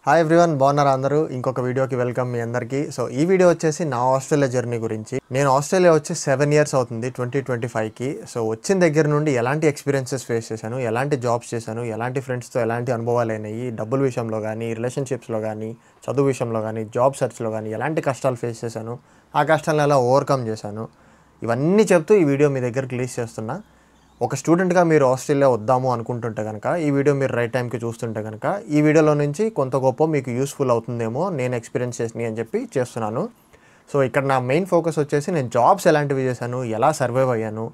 Hi everyone, బాగున్నారా అందరూ? ఇంకొక వీడియోకి వెల్కమ్ మీ అందరికీ. సో ఈ వీడియో వచ్చేసి నా ఆస్ట్రేలియా జర్నీ గురించి. నేను ఆస్ట్రేలియా వచ్చి 7 years అవుతుంది 2025కి. సో వచ్చిన దగ్గర నుండి ఎలాంటి ఎక్స్పీరియన్సెస్ ఫేస్ చేశాను, ఎలాంటి జాబ్స్ చేశాను, ఎలాంటి ఫ్రెండ్స్తో ఎలాంటి అనుభవాలు అయినాయి, డబ్బుల విషయంలో కానీ, రిలేషన్షిప్స్లో కానీ, చదువు విషయంలో కానీ, జాబ్ సెర్చ్లో కానీ ఎలాంటి కష్టాలు ఫేస్ చేశాను, ఆ కష్టాలను ఎలా ఓవర్కమ్ చేశాను, ఇవన్నీ చెప్తూ ఈ వీడియో మీ దగ్గరికి రిలీజ్ చేస్తున్నా. ఒక స్టూడెంట్గా మీరు ఆస్ట్రేలియా వద్దాము అనుకుంటుంటే కనుక, ఈ వీడియో మీరు రైట్ టైంకి చూస్తుంటే కనుక, ఈ వీడియోలో నుంచి కొంత గొప్ప మీకు యూస్ఫుల్ అవుతుందేమో నేను ఎక్స్పీరియన్స్ చేసినాయి అని చెప్పి చేస్తున్నాను. సో ఇక్కడ నా మెయిన్ ఫోకస్ వచ్చేసి నేను జాబ్స్ ఎలాంటివి చేశాను, ఎలా సర్వైవ్ అయ్యాను,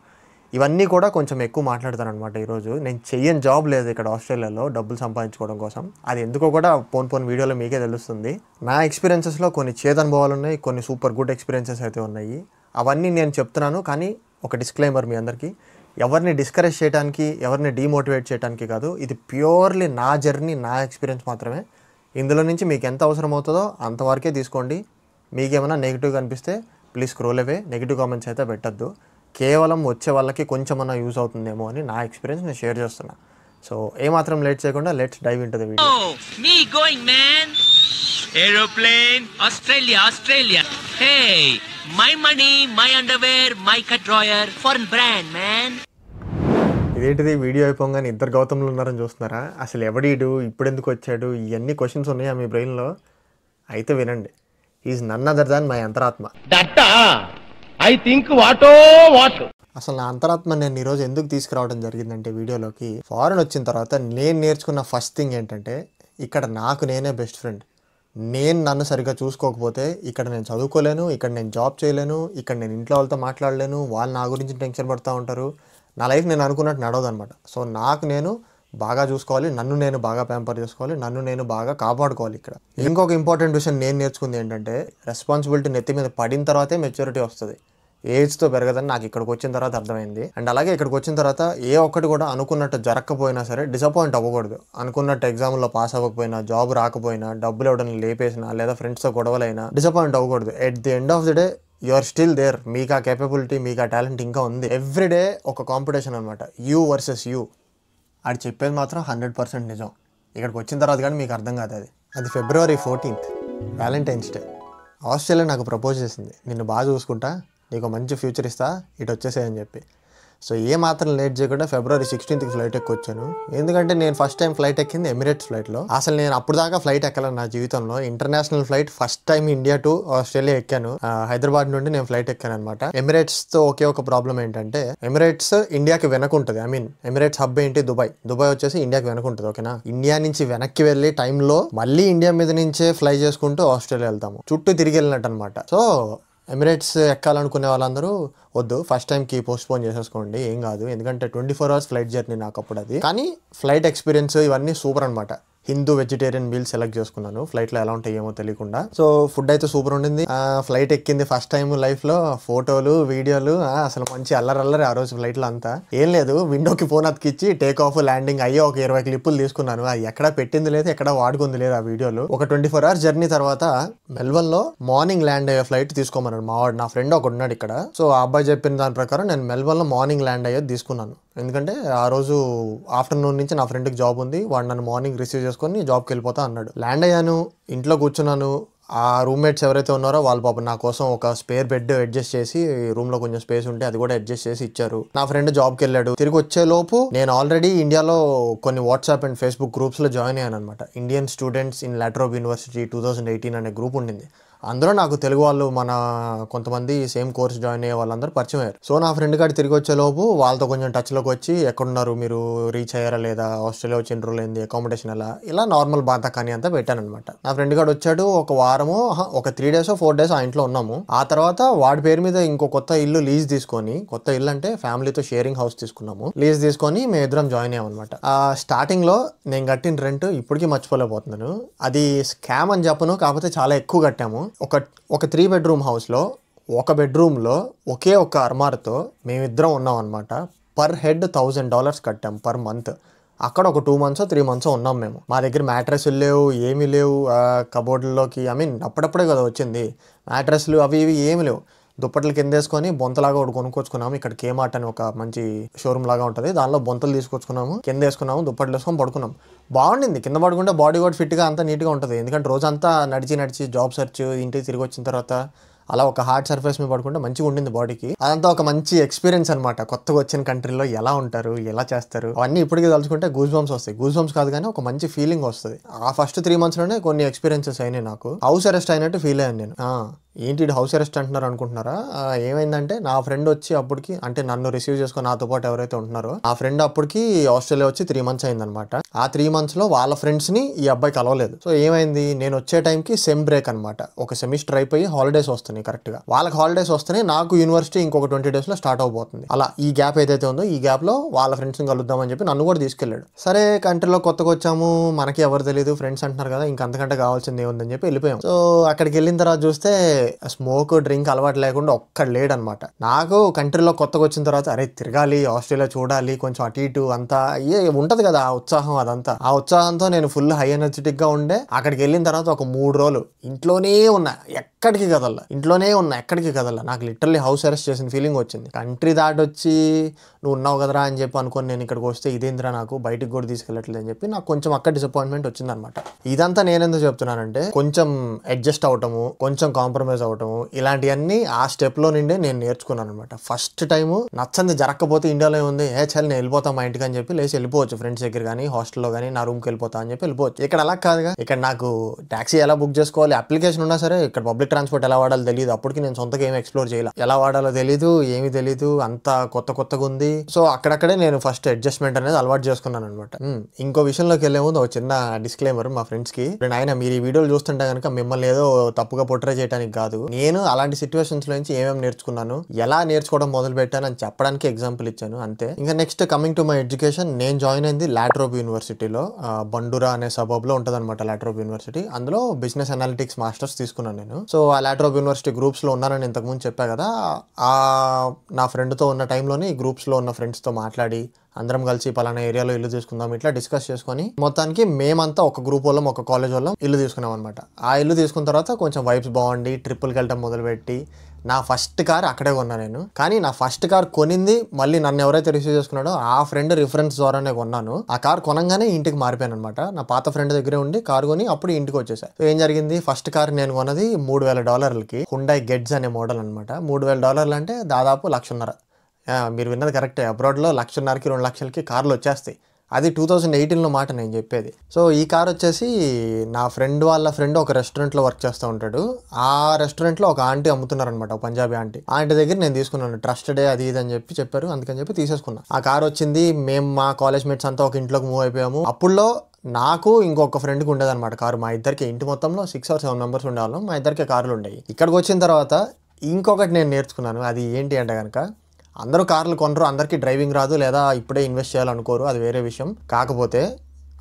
ఇవన్నీ కూడా కొంచెం ఎక్కువ మాట్లాడతాను అనమాట. ఈరోజు నేను చెయ్యని జాబ్ లేదు ఇక్కడ ఆస్ట్రేలియాలో డబ్బులు సంపాదించుకోవడం కోసం. అది ఎందుకో కూడా పోన్ వీడియోలో మీకే తెలుస్తుంది. నా ఎక్స్పీరియన్సెస్లో కొన్ని చేదనుభవాలు ఉన్నాయి, కొన్ని సూపర్ గుడ్ ఎక్స్పీరియన్సెస్ అయితే ఉన్నాయి. అవన్నీ నేను చెప్తున్నాను. కానీ ఒక డిస్క్లైమర్ మీ అందరికీ, ఎవరిని డిస్కరేజ్ చేయడానికి, ఎవరిని డీమోటివేట్ చేయడానికి కాదు. ఇది ప్యూర్లీ నా జర్నీ, నా ఎక్స్పీరియన్స్ మాత్రమే. ఇందులో నుంచి మీకు ఎంత అవసరం అవుతుందో అంతవరకే తీసుకోండి. మీకేమైనా నెగిటివ్గా అనిపిస్తే please scroll away. Negative comments అయితే పెట్టద్దు. కేవలం వచ్చే వాళ్ళకి కొంచెమన్నా యూజ్ అవుతుందేమో అని నా ఎక్స్పీరియన్స్ నేను షేర్ చేస్తున్నా. సో ఏమాత్రం లేట్ చేయకుండా let's dive into the video. Me going, man. Aeroplane, Australia. Hey, my money, my underwear, my cut drawer, foreign brand, man. ఇదేంటిది వీడియో అయిపోగానే ఇద్దరు గౌతమ్లు ఉన్నారని చూస్తున్నారా? అసలు ఎవడీడు, ఇప్పుడు ఎందుకు వచ్చాడు, ఇవన్నీ క్వశ్చన్స్ ఉన్నాయా మీ బ్రెయిన్లో? అయితే వినండి. Is none other than my అంతరాత్మ. అసలు నా అంతరాత్మ నేను ఈరోజు ఎందుకు తీసుకురావడం జరిగిందంటే వీడియోలోకి, ఫారెన్ వచ్చిన తర్వాత నేను నేర్చుకున్న ఫస్ట్ థింగ్ ఏంటంటే, ఇక్కడ నాకు నేనే బెస్ట్ ఫ్రెండ్. నేను నన్ను సరిగ్గా చూసుకోకపోతే ఇక్కడ నేను చదువుకోలేను, ఇక్కడ నేను జాబ్ చేయలేను, ఇక్కడ నేను ఇంట్లో వాళ్ళతో మాట్లాడలేను, వాళ్ళు నా గురించి టెన్షన్ పడుతూ ఉంటారు. నా లైఫ్ నేను అనుకున్నట్టు నడవదు అనమాట. సో నాకు నేను బాగా చూసుకోవాలి, నన్ను నేను బాగా ప్యాంపర్ చేసుకోవాలి, నన్ను నేను బాగా కాపాడుకోవాలి. ఇక్కడ ఇంకొక ఇంపార్టెంట్ విషయం నేను నేర్చుకుంది ఏంటంటే, రెస్పాన్సిబిలిటీ నెత్తి మీద పడిన తర్వాతే మెచ్యూరిటీ వస్తుంది. ఏజ్తో పెరగదని నాకు ఇక్కడికి వచ్చిన తర్వాత అర్థమైంది. అండ్ అలాగే ఇక్కడికి వచ్చిన తర్వాత ఏ ఒక్కటి కూడా అనుకున్నట్టు జరగకపోయినా సరే డిసప్పాయింట్ అవ్వకూడదు. అనుకున్నట్టు ఎగ్జామ్లో పాస్ అవ్వకపోయినా, జాబ్ రాకపోయినా, డబ్బులు ఇవ్వడం లేపేసినా, లేదా ఫ్రెండ్స్తో గొడవలైనా డిసప్పాయింట్ అవ్వకూడదు. At the end of the day you are still there. మీకు ఆ కేపబిలిటీ, మీకు ఆ టాలెంట్ ఇంకా ఉంది. ఎవ్రీడే ఒక కాంపిటీషన్ అనమాట, యూ వర్సెస్ యూ. అది చెప్పేది మాత్రం 100% నిజం. ఇక్కడికి వచ్చిన తర్వాత కానీ మీకు అర్థం కాదు. అది February 14th, Valentine's day. Australia నాకు ప్రపోజ్ చేసింది, నిన్ను బాగా చూసుకుంటా, నీకు మంచి ఫ్యూచర్ ఇస్తా, ఇటు వచ్చేసాయని చెప్పి. సో ఏ మాత్రం లేట్ చేయకుండా February 16th ఫ్లైట్ ఎక్కొచ్చాను. ఎందుకంటే నేను ఫస్ట్ టైం ఫ్లైట్ ఎక్కింది ఎమిరేట్స్ ఫ్లైట్లో. అసలు నేను అప్పుడు దాకా ఫ్లైట్ ఎక్కలేను నా జీవితంలో. International flight first time India to Australia ఎక్కాను. హైదరాబాద్ నుండి నేను ఫ్లైట్ ఎక్కాను అనమాట. ఎమిరేట్స్తో ఒకే ఒక ప్రాబ్లం ఏంటంటే, ఎమిరేట్స్ ఇండియాకి వెనకుంటుంది. ఎమిరేట్స్ హబ్ ఏంటి, దుబాయ్ వచ్చేసి ఇండియాకి వెనకుంటుంది. ఓకేనా? ఇండియా నుంచి వెనక్కి వెళ్ళి టైంలో మళ్ళీ ఇండియా మీద నుంచే ఫ్లై చేసుకుంటూ ఆస్ట్రేలియా వెళ్తాము. చుట్టూ తిరిగి వెళ్ళినట్టు అనమాట. సో ఎమిరేట్స్ ఎక్కాలనుకునే వాళ్ళందరూ వద్దు, ఫస్ట్ టైంకి పోస్ట్పోన్ చేసేసుకోండి, ఏం కాదు. ఎందుకంటే 24 hours ఫ్లైట్ జర్నీ నాకు అప్పుడు అది. కానీ ఫ్లైట్ ఎక్స్పీరియన్స్ ఇవన్నీ సూపర్ అనమాట. హిందూ వెజిటేరియన్ మీల్ సెలెక్ట్ చేసుకున్నాను. ఫ్లైట్లో ఎలా ఉంటాయి ఏమో తెలియకుండా. సో ఫుడ్ అయితే సూపర్ ఉండింది. ఫ్లైట్ ఎక్కింది ఫస్ట్ టైం లైఫ్లో. ఫోటోలు, వీడియోలు, అసలు మంచి అల్లరల్లరి ఆ రోజు ఫ్లైట్లో అంతా. ఏం లేదు, విండోకి ఫోన్ అతికిచ్చి టేక్ ఆఫ్, ల్యాండింగ్ అయ్యే ఒక 20 క్లిప్పులు తీసుకున్నాను. అది ఎక్కడ పెట్టింది లేదు, ఎక్కడ వాడుకుంది లేదు ఆ వీడియోలు. ఒక 24 hours జర్నీ తర్వాత మెల్బర్న్లో మార్నింగ్ ల్యాండ్ అయ్యే ఫ్లైట్ తీసుకోమన్నాడు మావాడు. నా ఫ్రెండ్ ఒకడు ఉన్నాడు ఇక్కడ. సో ఆ అబ్బాయి చెప్పిన దాని ప్రకారం నేను మెల్బర్న్లో మార్నింగ్ ల్యాండ్ అయ్యేది తీసుకున్నాను. ఎందుకంటే ఆ రోజు ఆఫ్టర్నూన్ నుంచి నా ఫ్రెండ్కి జాబ్ ఉంది, వాడు నన్ను మార్నింగ్ రిసీవ్ చేసుకొని జాబ్కి వెళ్ళిపోతా అన్నాడు. ల్యాండ్ అయ్యాను, ఇంట్లో కూర్చున్నాను. ఆ రూమ్మేట్స్ ఎవరైతే ఉన్నారో వాళ్ళు పాపం నా కోసం ఒక స్పేర్ బెడ్ అడ్జస్ట్ చేసి, రూమ్లో కొంచెం స్పేస్ ఉంటే అది కూడా అడ్జస్ట్ చేసి ఇచ్చారు. నా ఫ్రెండ్ జాబ్కి వెళ్ళాడు. తిరిగి వచ్చే లోపు నేను ఆల్రెడీ ఇండియాలో కొన్ని వాట్సాప్ అండ్ ఫేస్బుక్ గ్రూప్స్లో జాయిన్ అయ్యాను అనమాట. ఇండియన్ స్టూడెంట్స్ ఇన్ లాట్రోబ్ యూనివర్సిటీ 2018 అనే గ్రూప్ ఉండింది. అందులో నాకు తెలుగు వాళ్ళు, మన కొంతమంది సేమ్ కోర్స్ జాయిన్ అయ్యే వాళ్ళందరూ పరిచయం అయ్యారు. సో నా ఫ్రెండ్ గారు తిరిగి వచ్చేలోపు వాళ్ళతో కొంచెం టచ్లోకి వచ్చి, ఎక్కడున్నారు మీరు, రీచ్ అయ్యారా లేదా, ఆస్ట్రేలియా వచ్చి ఎన్ని రోజులు అయింది, అకామిడేషన్ ఎలా, ఇలా నార్మల్ బాధ కానీ అంతా పెట్టాను అనమాట. నా ఫ్రెండ్ గారు వచ్చాడు. ఒక వారమో, ఒక 3 days 4 days ఆ ఇంట్లో ఉన్నాము. ఆ తర్వాత వాడి పేరు మీద ఇంకో కొత్త ఇల్లు లీజ్ తీసుకొని, కొత్త ఇల్లు అంటే ఫ్యామిలీతో షేరింగ్ హౌస్ తీసుకున్నాము. లీజ్ తీసుకొని మేము ఇద్దరం జాయిన్ అయ్యామన్నమాట. స్టార్టింగ్ లో నేను కట్టిన రెంట్ ఇప్పటికీ మర్చిపోలేకపోతున్నాను. అది స్కామ్ అని చెప్పను, కాకపోతే చాలా ఎక్కువ కట్టాము. ఒక 3 bedroom హౌస్లో ఒక బెడ్రూమ్లో ఒకే ఒక అర్మార్తో మేమిద్దరం ఉన్నాం అనమాట. పర్ హెడ్ $1000 కట్టాం పర్ మంత్. అక్కడ ఒక 2 months 3 months ఉన్నాం మేము. మా దగ్గర మ్యాట్రెస్లు లేవు, ఏమీ లేవు. కబోర్డ్లోకి అప్పుడప్పుడే కదా వచ్చింది మ్యాట్రెస్లు, అవి ఇవి ఏమి లేవు. దుప్పట్లు కింద వేసుకొని బొంతలాగా ఒకటి కొనుక్కొచ్చుకున్నాము. ఇక్కడ కేమార్ట్ అని ఒక మంచి షోరూమ్ లాగా ఉంటుంది, దానిలో బొంతలు తీసుకొచ్చుకున్నాము, కింద వేసుకున్నాము, దుప్పట్లు వేసుకొని పడుకున్నాం. బాగుండింది. కింద పడుకుంటే బాడీ కూడా ఫిట్గా అంతా నీట్గా ఉంటుంది. ఎందుకంటే రోజంతా నడిచి జాబ్ సెర్చ్, ఇంటికి తిరిగి వచ్చిన తర్వాత అలా ఒక హార్డ్ సర్ఫేస్ మీద పడుకుంటే మంచిగా ఉండింది బాడీకి. అదంతా ఒక మంచి ఎక్స్పీరియన్స్ అనమాట. కొత్తగా వచ్చిన కంట్రీలో ఎలా ఉంటారు, ఎలా చేస్తారు, అవన్నీ ఇప్పటికీ తలుచుకుంటే గూస్ బంప్స్ వస్తాయి. గూస్ బంప్స్ కాదు కానీ ఒక మంచి ఫీలింగ్ వస్తుంది. ఆ ఫస్ట్ 3 months లోనే కొన్ని ఎక్స్పీరియన్సెస్ అయినాయి నాకు. హౌస్ అరెస్ట్ అయినట్టు ఫీల్ అయ్యాను నేను. ఏంటి హౌస్ అరెస్ట్ అంటున్నారు అనుకుంటున్నారా? ఏమైందంటే నా ఫ్రెండ్ వచ్చి అప్పటికి, అంటే నన్ను రిసీవ్ చేసుకుని నాతో పాటు ఎవరైతే ఉంటున్నారో ఆ ఫ్రెండ్ అప్పటికి ఆస్ట్రేలియా వచ్చి 3 months అయిందనమాట. ఆ 3 months లో వాళ్ళ ఫ్రెండ్స్ ని ఈ అబ్బాయి కలవలేదు. సో ఏమైంది, నేను వచ్చే టైంకి సెమ్ బ్రేక్ అనమాట. ఒక సెమిస్టర్ అయిపోయి హాలిడేస్ వస్తున్నాయి కరెక్ట్ గా. వాళ్ళకి హాలిడేస్ వస్తున్నాయి, నాకు యూనివర్సిటీ ఇంకొక 20 days లో స్టార్ట్ అవబోతుంది. అలా ఈ గ్యాప్ ఏదైతే ఉందో ఈ గ్యాప్ లో వాళ్ళ ఫ్రెండ్స్ ని కలుద్దామని చెప్పి నన్ను కూడా తీసుకెళ్లాడు. సరే కంట్రీలో కొత్తగా వచ్చాము, మనకి ఎవరు తెలియదు, ఫ్రెండ్స్ అంటున్నారు కదా, ఇంకంతకంటే కావాల్సింది ఏముందని చెప్పి వెళ్ళిపోయాం. సో అక్కడికి వెళ్ళిన తర్వాత చూస్తే స్మోక్ డ్రింక్ అలవాటు లేకుండా ఒక్కడు లేడనమాట. నాకు కంట్రీలో కొత్తగా వచ్చిన తర్వాత అరే తిరగాలి, ఆస్ట్రేలియా చూడాలి, కొంచెం అటు ఇటు అంతా ఉంటది కదా ఆ ఉత్సాహం. అదంతా ఆ ఉత్సాహంతో నేను ఫుల్ హై ఎనర్జెటిక్ గా ఉండే. అక్కడికి వెళ్ళిన తర్వాత ఒక 3 రోజులు ఇంట్లోనే ఉన్నా, ఎక్కడికి కదల్లా, ఇంట్లోనే ఉన్నా, ఎక్కడికి కదల్లా. నాకు లిటరల్లీ హౌస్ అరెస్ట్ చేసిన ఫీలింగ్ వచ్చింది. కంట్రీ దాటొచ్చి నువ్వు ఉన్నావు కదరా అని చెప్పి అనుకోని నేను ఇక్కడికి వస్తే ఇదేంద్రా నాకు బయటికి కూడా తీసుకెళ్ళట్లేదు అని చెప్పి నాకు కొంచెం అక్కడ డిసప్పాయింట్మెంట్ వచ్చిందనమాట. ఇదంతా నేనెందుకు చెప్తున్నానంటే కొంచెం అడ్జస్ట్ అవటము, కొంచెం కాంప్రమైజ్ అవటము, ఇలాంటివన్నీ ఆ స్టెప్ లో నుండే నేను నేర్చుకున్నాను అనమాట. ఫస్ట్ టైం నచ్చంది జరగకపోతే ఇండియాలో ఉంది, చల్ నేను వెళ్ళిపోతాను మా ఇంటికి అని చెప్పి లేచి వెళ్ళిపోవచ్చు. ఫ్రెండ్స్ దగ్గర కానీ హాస్టల్లో కానీ నా రూమ్కి వెళ్ళిపోతా అని చెప్పి వెళ్ళిపోవచ్చు. ఇక్కడ అలా కాదుగా. ఇక్కడ నాకు టాక్సీ ఎలా బుక్ చేసుకోవాలి, అప్లికేషన్ ఉన్నా సరే ఇక్కడ పబ్లిక్ ట్రాన్స్పోర్ట్ ఎలా వాడాలో తెలియదు. అప్పటికి నేను సొంతగా ఏమి ఎక్స్ప్లోర్ చేయాలి, ఎలా వాడాలో తెలీదు, ఏమీ తెలీదు, అంతా కొత్తగా ఉంది. సో అక్కడక్కడే నేను ఫస్ట్ అడ్జస్ట్మెంట్ అనేది అలవాటు చేసుకున్నాను అనమాట. ఇంకో విషయంలోకి వెళ్ళే ముందు ఒక చిన్న డిస్క్లైమర్ మా ఫ్రెండ్స్ కి. ఆయన మీరు ఈ వీడియోలు చూస్తుంటే కనుక మిమ్మల్ని ఏదో తప్పుగా పొట్రే చేయడానికి కాదు, నేను అలాంటి సిచ్యువేషన్స్ లో నుంచి ఏమేమి నేర్చుకున్నాను, ఎలా నేర్చుకోవడం మొదలు పెట్టాను అని చెప్పడానికి ఎగ్జాంపుల్ ఇచ్చాను అంతే. ఇంకా next coming to my education, నేను జాయిన్ అయింది లాట్రోబ్ యూనివర్సిటీలో. బండురా అనే సబబ్ లో ఉంటుంది అనమాట లాట్రోబ్ యూనివర్సిటీ. అందులో బిజినెస్ అనాలిటిక్స్ మాస్టర్స్ తీసుకున్నాను నేను. సో ఆ లాట్రోబ్ యూనివర్సిటీ గ్రూప్స్ లో ఉన్నానని ఇంతకుముందు చెప్పా కదా. నా ఫ్రెండ్ తో ఉన్న టైంలోనే ఈ గ్రూప్స్ లో ఉన్న ఫ్రెండ్స్ తో మాట్లాడి అందరం కలిసి పలానా ఏరియాలో ఇల్లు తీసుకుందాం ఇట్లా డిస్కస్ చేసుకొని మొత్తానికి మేమంతా ఒక గ్రూప్ వాళ్ళం, ఒక కాలేజ్ వాళ్ళం ఇల్లు తీసుకున్నాం అనమాట. ఆ ఇల్లు తీసుకున్న తర్వాత కొంచెం వైబ్స్ బాగుండి ట్రిప్పులకి వెళ్ళటం మొదలుపెట్టి నా ఫస్ట్ కార్ అక్కడే కొన్నా నేను. కానీ నా ఫస్ట్ కార్ కొనింది మళ్ళీ నన్ను ఎవరైతే రిసీవ్ చేసుకున్నాడో ఆ ఫ్రెండ్ రిఫరెన్స్ ద్వారానే కొన్నాను. ఆ కార్ కొనంగానే ఇంటికి మారిపోయాను అనమాట. నా పాత ఫ్రెండ్ దగ్గరే ఉండి కార్ కొని అప్పుడు ఇంటికి వచ్చేసా. సో ఏం జరిగింది, ఫస్ట్ కార్ నేను కొన్నది $3,000 హుండై గెట్స్ అనే మోడల్ అనమాట. $3,000 అంటే దాదాపు 1,50,000. మీరు విన్నది కరెక్టే. అబ్రాడ్లో 1,50,000కి 2,00,000కి కార్లు వచ్చేస్తాయి. అది 2018లో మాట నేను చెప్పేది. సో ఈ కార్ వచ్చేసి నా ఫ్రెండ్ వాళ్ళ ఫ్రెండ్ ఒక రెస్టారెంట్లో వర్క్ చేస్తూ ఉంటాడు. ఆ రెస్టారెంట్లో ఒక ఆంటీ అమ్ముతున్నారనమాట, ఒక పంజాబీ ఆంటీ దగ్గర నేను తీసుకున్నాను. ట్రస్టెడ్ అది ఇది అని చెప్పి చెప్పారు, అందుకని చెప్పి తీసేసుకున్నాను. ఆ కార్ వచ్చింది, మేము మా కాలేజ్ మేట్స్ అంతా ఒక ఇంట్లోకి మూవ్ అయిపోయాము. అప్పుడులో నాకు ఇంకొక ఫ్రెండ్కి ఉండేదన్నమాట కారు. మా ఇద్దరికి ఇంటి మొత్తంలో 6 or 7 members ఉండేవాళ్ళం. మా ఇద్దరికి కార్లు ఉండేవి. ఇక్కడికి వచ్చిన తర్వాత ఇంకొకటి నేను నేర్చుకున్నాను. అది ఏంటి అంటే కనుక, అందరూ కార్లు కొనరు, అందరికీ డ్రైవింగ్ రాదు, లేదా ఇప్పుడే ఇన్వెస్ట్ చేయాలనుకోరు, అది వేరే విషయం. కాకపోతే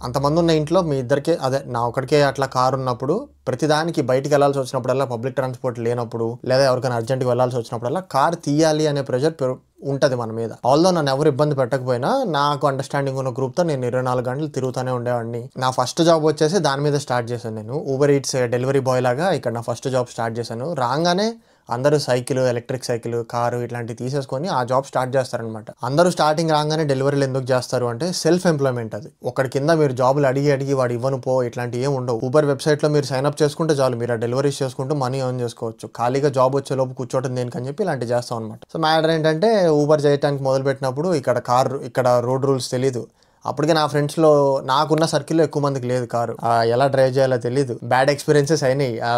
అంతమంది ఉన్న ఇంట్లో మీ ఇద్దరికే, అదే నా ఒకటికే అట్లా కారు ఉన్నప్పుడు ప్రతిదానికి బయటికి వెళ్ళాల్సి వచ్చినప్పుడల్లా, పబ్లిక్ ట్రాన్స్పోర్ట్ లేనప్పుడు, లేదా ఎవరికైనా అర్జెంట్గా వెళ్ళాల్సి వచ్చినప్పుడల్లా కార్ తీయాలి అనే ప్రెషర్ ఉంటుంది మన మీద. ఆల్దో నన్ను ఎవరు ఇబ్బంది పెట్టకపోయినా నాకు అండర్స్టాండింగ్ ఉన్న గ్రూప్తో నేను 24 గంటలు తిరుగుతూనే ఉండేవాడిని. నా ఫస్ట్ జాబ్ వచ్చేసి దాని మీద స్టార్ట్ చేశాను. నేను ఊబర్ ఈట్స్ డెలివరీ బాయ్ లాగా ఇక్కడ నా ఫస్ట్ జాబ్ స్టార్ట్ చేశాను. రాగానే అందరూ సైకిల్, ఎలక్ట్రిక్ సైకిల్, కారు ఇట్లాంటివి తీసేసుకొని ఆ జాబ్ స్టార్ట్ చేస్తారనమాట. అందరూ స్టార్టింగ్ రాగానే డెలివరీలు ఎందుకు చేస్తారు అంటే సెల్ఫ్ ఎంప్లాయ్మెంట్. అది ఒకటి కింద మీరు జాబులు అడిగి వాడు ఇవ్వను పో ఇట్లాంటివి ఏమి ఉండవు. ఊబర్ వెబ్సైట్లో మీరు సైన్ అప్ చేసుకుంటే చాలు, మీరు ఆ డెలివరీస్ చేసుకుంటూ మనీ ఎర్న్ చేసుకోవచ్చు. ఖాళీగా జాబ్ వచ్చే లోపు కూర్చోవడం దేనికని చెప్పి ఇలాంటివి చేస్తాం అనమాట. సో మ్యాటర్ ఏంటంటే ఊబర్ చేయడానికి మొదలు పెట్టినప్పుడు ఇక్కడ రోడ్ రూల్స్ తెలీదు. అప్పటికే నా ఫ్రెండ్స్లో నాకున్న సర్కిల్లో ఎక్కువ మందికి లేదు కారు, ఎలా డ్రైవ్ చేయాలో తెలీదు. బ్యాడ్ ఎక్స్పీరియన్సెస్ అయినాయి ఆ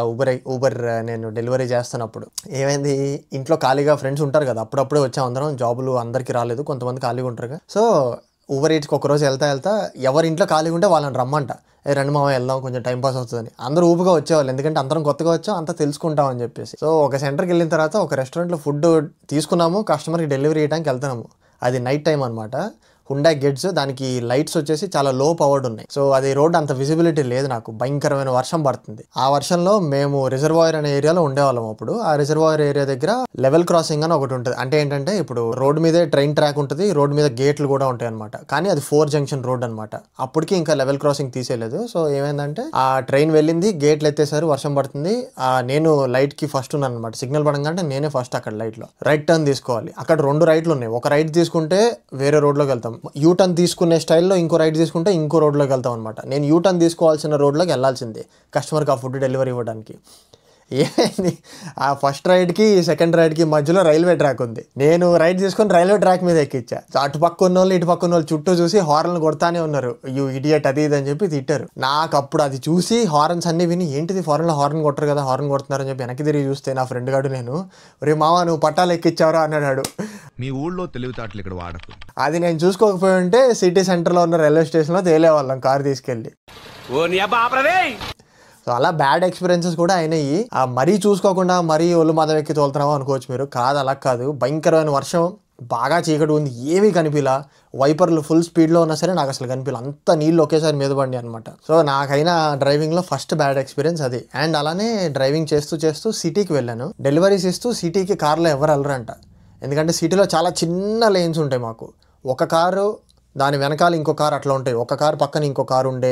ఊబర్ నేను డెలివరీ చేస్తున్నప్పుడు. ఏమైంది, ఇంట్లో ఖాళీగా ఫ్రెండ్స్ ఉంటారు కదా, అప్పుడప్పుడే వచ్చాం అందరం. జాబులు అందరికీ రాలేదు, కొంతమంది ఖాళీగా ఉంటారు కదా. సో ఊబర్ ఈట్స్కి ఒకరోజు వెళ్తా ఎవరి ఇంట్లో ఖాళీగా ఉంటే వాళ్ళని రమ్మంట, రెండు మామ వెళ్దాం కొంచెం టైం పాస్ అవుతుందని. అందరూ ఊపుగా వచ్చేవాళ్ళు, ఎందుకంటే అందరం కొత్తగా వచ్చాం, అంతా తెలుసుకుంటాం అని చెప్పేసి. సో ఒక సెంటర్కి వెళ్ళిన తర్వాత ఒక రెస్టారెంట్లో ఫుడ్ తీసుకున్నాము, కస్టమర్కి డెలివరీ చేయడానికి వెళ్తున్నాము. అది నైట్ టైం అనమాట. హుండా గెట్స్, దానికి లైట్స్ వచ్చేసి చాలా లో పవర్డ్ ఉన్నాయి. సో అది రోడ్ అంత విజిబిలిటీ లేదు నాకు, భయంకరమైన వర్షం పడుతుంది. ఆ వర్షంలో మేము రిజర్వాయర్ అనే ఏరియాలో ఉండేవాళ్ళం. అప్పుడు ఆ రిజర్వాయర్ ఏరియా దగ్గర లెవెల్ క్రాసింగ్ అని ఒకటి ఉంటుంది. అంటే ఏంటంటే ఇప్పుడు రోడ్ మీదే ట్రైన్ ట్రాక్ ఉంటుంది, రోడ్ మీద గేట్లు కూడా ఉంటాయి అనమాట. కానీ అది 4 జంక్షన్ రోడ్ అనమాట. అప్పటికి ఇంకా లెవెల్ క్రాసింగ్ తీసేయలేదు. సో ఏమైందంటే ఆ ట్రైన్ వెళ్ళింది, గేట్లు ఎత్తేసారు, వర్షం పడుతుంది. నేను లైట్ కి ఫస్ట్ ఉన్నాను అనమాట. సిగ్నల్ పడంగానే నేనే ఫస్ట్ అక్కడ లైట్ లో రైట్ టర్న్ తీసుకోవాలి. అక్కడ 2 రైట్లు ఉన్నాయి. ఒక రైట్ తీసుకుంటే వేరే రోడ్లోకి వెళ్తాం, యూ టర్న్ తీసుకునే స్టైల్లో ఇంకో రైట్ తీసుకుంటే ఇంకో రోడ్లోకి వెళ్తాం అనమాట. నేను యూ టర్న్ తీసుకోవాల్సిన రోడ్లోకి వెళ్ళాల్సిందే కస్టమర్కి ఆ ఫుడ్ డెలివరీ ఇవ్వడానికి. ఏమైంది, ఆ ఫస్ట్ రైడ్కి సెకండ్ రైడ్కి మధ్యలో రైల్వే ట్రాక్ ఉంది. నేను రైడ్ తీసుకొని రైల్వే ట్రాక్ మీద ఎక్కిచ్చా. అటు పక్క ఉన్న వాళ్ళు ఇటు పక్క ఉన్న వాళ్ళు చుట్టూ చూసి హార్న్లు కొడతానే ఉన్నారు, యూ ఇడియట్ అది ఇది అని చెప్పి తిట్టారు. నాకు అప్పుడు అది చూసి హార్న్స్ అన్ని విని ఏంటిది ఫారెన్లో హార్న్ కొట్టరు కదా, హార్న్ కొడుతున్నారని చెప్పి వెనక్కి తిరిగి చూస్తే నా ఫ్రెండ్ గాడు నేను, రే మావా నువ్వు పట్టాలు ఎక్కిచ్చావరా అన్నాడు. మీ ఊళ్ళో తెలివితేటలు ఇక్కడ వాడకు. అది నేను చూసుకోకపోయి ఉంటే సిటీ సెంటర్లో ఉన్న రైల్వే స్టేషన్లో తేలేవాళ్ళం కారు తీసుకెళ్ళి. సో అలా బ్యాడ్ ఎక్స్పీరియన్సెస్ కూడా అయినాయి. మరీ చూసుకోకుండా మరీ ఒళ్ళు మదం ఎక్కి తోలుతున్నావా అనుకోవచ్చు మీరు. కాదు, అలా కాదు. భయంకరమైన వర్షం, బాగా చీకటి ఉంది, ఏమీ కనిపిలా. వైపర్లు ఫుల్ స్పీడ్లో ఉన్నా సరే నాకు అసలు కనిపిలా. అంత నీళ్ళు ఒకేసారి మీద పడి అనమాట. సో నాకైనా డ్రైవింగ్లో ఫస్ట్ బ్యాడ్ ఎక్స్పీరియన్స్ అది. అండ్ అలానే డ్రైవింగ్ చేస్తూ చేస్తూ సిటీకి వెళ్ళాను. డెలివరీస్ ఇస్తూ సిటీకి కార్లో ఎవరు వెళ్ళరంట. ఎందుకంటే సిటీలో చాలా చిన్న లేన్స్ ఉంటాయి మాకు. ఒక కారు దాని వెనకాల ఇంకో కారు అట్లా ఉంటాయి. ఒక కారు పక్కన ఇంకో కారు ఉండే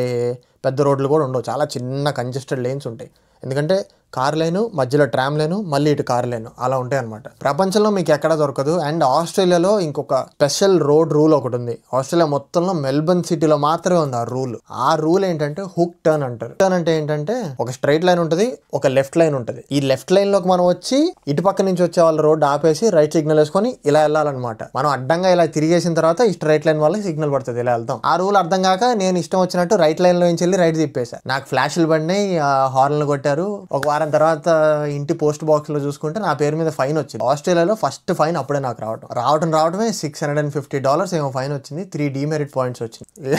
పెద్ద రోడ్లు కూడా ఉండవు. చాలా చిన్న కంజెస్టెడ్ లేన్స్ ఉంటాయి. ఎందుకంటే కార్ లేను, మధ్యలో ట్రామ్ లేను, మళ్ళీ ఇటు కార్ లేను, అలా ఉంటాయి అనమాట. ప్రపంచంలో మీకు ఎక్కడ దొరకదు. అండ్ ఆస్ట్రేలియాలో ఇంకొక స్పెషల్ రోడ్ రూల్ ఒకటి ఉంది. ఆస్ట్రేలియా మొత్తంలో మెల్బర్న్ సిటీలో మాత్రమే ఉంది ఆ రూల్. ఆ రూల్ ఏంటంటే హుక్ టర్న్ అంటారు. టర్న్ అంటే ఏంటంటే ఒక స్ట్రైట్ లైన్ ఉంటుంది, ఒక లెఫ్ట్ లైన్ ఉంటుంది. ఈ లెఫ్ట్ లైన్ లోకి మనం వచ్చి ఇటు పక్క నుంచి వచ్చే వాళ్ళ రోడ్ ఆపేసి రైట్ సిగ్నల్ వేసుకొని ఇలా వెళ్ళాలన్నమాట. మనం అడ్డంగా ఇలా తిరిగేసిన తర్వాత ఈ స్ట్రైట్ లైన్ వాళ్ళకి సిగ్నల్ పడుతుంది, ఇలా వెళ్తాం. ఆ రూల్ అర్థం కాక నేను ఇష్టం వచ్చినట్టు రైట్ లైన్ లో నుంచి వెళ్ళి రైట్ తిప్పేసా. నాకు ఫ్లాష్లు పడినాయి, హార్న్లు కొట్టారు. ఒక వారం తర్వాత ఇంటి పోస్ట్ బాక్స్ లో చూసుకుంటే నా పేరు మీద ఫైన్ వచ్చింది. ఆస్ట్రేలియాలో ఫస్ట్ ఫైన్ అప్పుడే నాకు రావడమే $650 ఏమో ఫైన్ వచ్చింది. 3 డీమెరిట్ పాయింట్స్ వచ్చింది.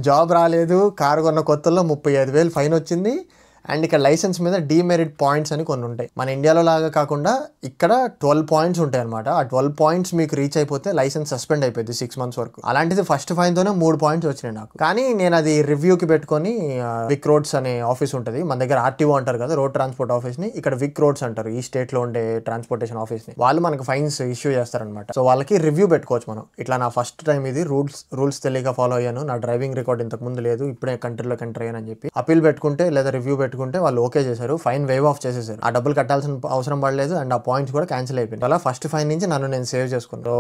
జాబ్ రాలేదు, కారు కొన్న కొత్తలో 35,000 ఫైన్ వచ్చింది. అండ్ ఇక్కడ లైసెన్స్ మీద డీమెరిట్ పాయింట్స్ అని కొన్ని ఉంటాయి. మన ఇండియాలో లాగా కాకుండా ఇక్కడ 12 పాయింట్స్ ఉంటాయి అనమాట. ఆ 12 పాయింట్స్ మీకు రీచ్ అయిపోతే లైసెన్స్ సస్పెండ్ అయిపోయింది 6 months వరకు. అలాంటిది ఫస్ట్ ఫైన్ తోనే 3 పాయింట్స్ వచ్చినాయి నాకు. కానీ నేను అది రివ్యూకి పెట్టుకొని విక్ రోడ్స్ అనే ఆఫీస్ ఉంటుంది మన దగ్గర, ఆర్టీఓ అంటారు కదా రోడ్ ట్రాన్స్పోర్ట్ ఆఫీస్ ని, ఇక్కడ విక్ రోడ్స్ అంటారు ఈ స్టేట్ లో ఉండే ట్రాన్స్పోర్టేషన్ ఆఫీస్ ని. వాళ్ళు మనకు ఫైన్స్ ఇష్యూ చేస్తారనమాట. సో వాళ్ళకి రివ్యూ పెట్టుకోవచ్చు మనం. ఇట్లా నా ఫస్ట్ టైం ఇది రూల్స్ తెలియక ఫాలో అయ్యాను, నా డ్రైవింగ్ రికార్డ్ ఇంతకు ముందు లేదు, ఇప్పుడే కంట్రీలోకి ఎంటర్ అయ్యానని చెప్పి అప్పీల్ పెట్టుకుంటే లేదా రివ్యూ పెట్టుకుంటే వాళ్ళు ఓకే చేశారు, ఫైన్ వేవ్ ఆఫ్ చేసేసారు. ఆ డబ్బులు కట్టాల్సిన అవసరం పడలేదు అండ్ ఆ పాయింట్స్ కూడా క్యాన్సిల్ అయిపోయింది. అలా ఫస్ట్ ఫైన్ నుంచి నన్ను నేను సేవ్ చేసుకున్నాను. సో